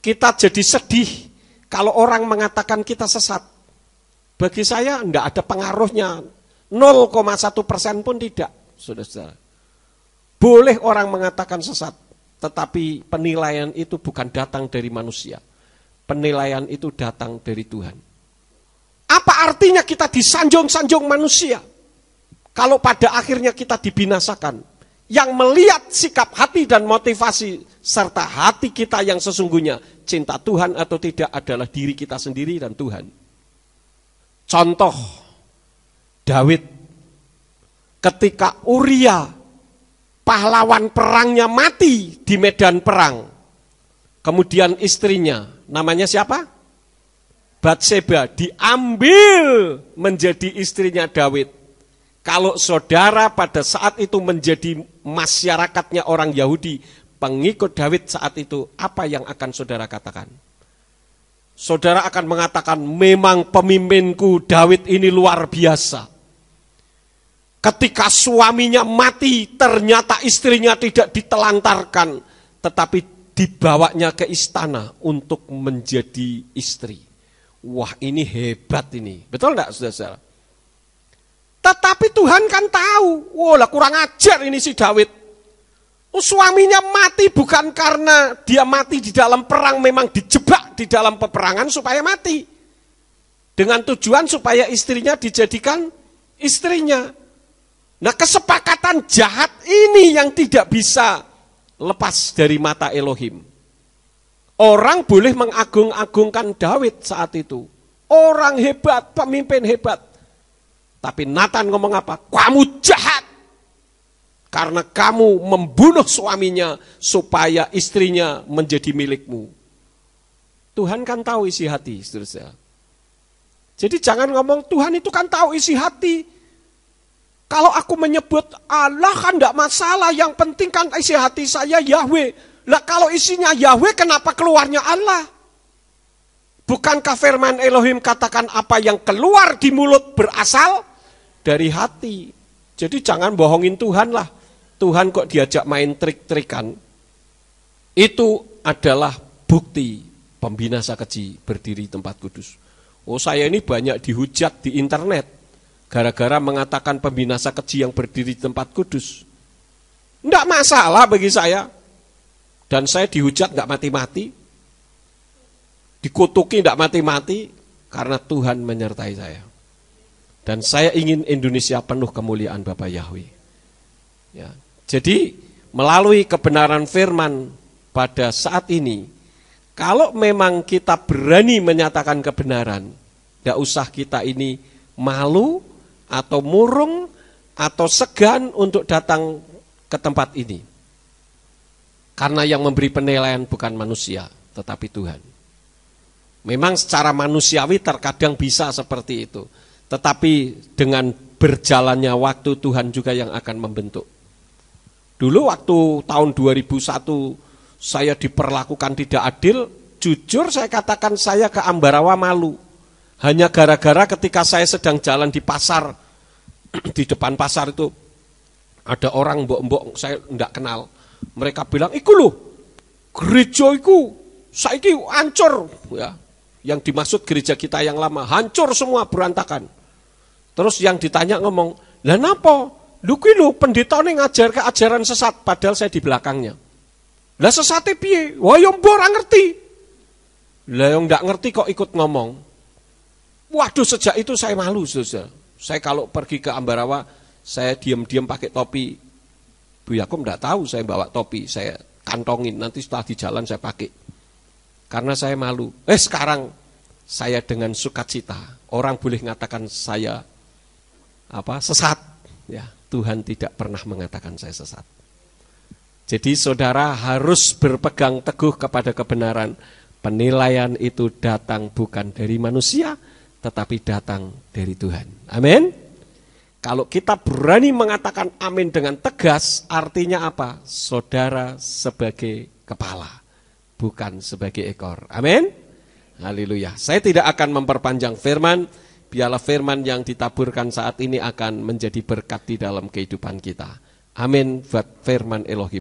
kita jadi sedih kalau orang mengatakan kita sesat. Bagi saya enggak ada pengaruhnya, 0,1% pun tidak, saudara-saudara. Boleh orang mengatakan sesat, tetapi penilaian itu bukan datang dari manusia. Penilaian itu datang dari Tuhan. Apa artinya kita disanjung-sanjung manusia? Kalau pada akhirnya kita dibinasakan. Yang melihat sikap hati dan motivasi serta hati kita yang sesungguhnya cinta Tuhan atau tidak adalah diri kita sendiri dan Tuhan. Contoh Daud ketika Uria pahlawan perangnya mati di medan perang. Kemudian istrinya, namanya siapa? Batseba, diambil menjadi istrinya Daud. Kalau saudara pada saat itu menjadi masyarakatnya orang Yahudi, pengikut Daud saat itu, apa yang akan saudara katakan? Saudara akan mengatakan, memang pemimpinku Daud ini luar biasa. Ketika suaminya mati, ternyata istrinya tidak ditelantarkan, tetapi dibawanya ke istana untuk menjadi istri. Wah, ini hebat ini. Betul enggak, saudara? Tetapi Tuhan kan tahu, wah lah kurang ajar ini si Daud. Suaminya mati bukan karena dia mati di dalam perang, memang dijebak di dalam peperangan supaya mati. Dengan tujuan supaya istrinya dijadikan istrinya. Nah, kesepakatan jahat ini yang tidak bisa lepas dari mata Elohim. Orang boleh mengagung-agungkan Daud saat itu. Orang hebat, pemimpin hebat. Tapi Nathan ngomong apa? Kamu jahat. Karena kamu membunuh suaminya supaya istrinya menjadi milikmu. Tuhan kan tahu isi hati, saudara. Jadi jangan ngomong, Tuhan itu kan tahu isi hati. Kalau aku menyebut Allah kan tidak masalah, yang penting kan isi hati saya Yahweh. Lah kalau isinya Yahweh, kenapa keluarnya Allah? Bukankah firman Elohim katakan apa yang keluar di mulut berasal dari hati? Jadi jangan bohongin Tuhan lah. Tuhan kok diajak main trik-trikan. Itu adalah bukti pembinasa keji berdiri tempat kudus. Oh, saya ini banyak dihujat di internet gara-gara mengatakan pembinasa keji yang berdiri di tempat kudus. Enggak masalah bagi saya. Dan saya dihujat enggak mati-mati. Dikutuki enggak mati-mati karena Tuhan menyertai saya. Dan saya ingin Indonesia penuh kemuliaan Bapa Yahweh. Ya. Jadi melalui kebenaran firman pada saat ini, kalau memang kita berani menyatakan kebenaran, tidak usah kita ini malu atau murung atau segan untuk datang ke tempat ini. Karena yang memberi penilaian bukan manusia, tetapi Tuhan. Memang secara manusiawi terkadang bisa seperti itu. Tetapi dengan berjalannya waktu, Tuhan juga yang akan membentuk. Dulu waktu tahun 2001 saya diperlakukan tidak adil, jujur saya katakan saya ke Ambarawa malu. Hanya gara-gara ketika saya sedang jalan di pasar, di depan pasar itu ada orang mbok-mbok saya enggak kenal. Mereka bilang, "Iku lho, gereja iku saiki hancur." Ya. Yang dimaksud gereja kita yang lama, hancur semua, berantakan. Terus yang ditanya ngomong, "Lah napa? Lho kuwi lho pendeta ning ngajar ke ajaran sesat," padahal saya di belakangnya. "Lah sesate piye?" "Wah yo mbok ora ngerti." Lah yang enggak ngerti kok ikut ngomong. Waduh, sejak itu saya malu, saudara. Saya kalau pergi ke Ambarawa, saya diam-diam pakai topi. Bu Yakum enggak tahu saya bawa topi, saya kantongin, nanti setelah di jalan saya pakai. Karena saya malu. Sekarang saya dengan sukacita. Orang boleh mengatakan saya sesat. Ya, Tuhan tidak pernah mengatakan saya sesat. Jadi saudara harus berpegang teguh kepada kebenaran. Penilaian itu datang bukan dari manusia, tetapi datang dari Tuhan. Amin. Kalau kita berani mengatakan amin dengan tegas, artinya apa? Saudara sebagai kepala, bukan sebagai ekor. Amin. Haleluya. Saya tidak akan memperpanjang firman. Biarlah firman yang ditaburkan saat ini akan menjadi berkat di dalam kehidupan kita. Amin buat firman Elohim.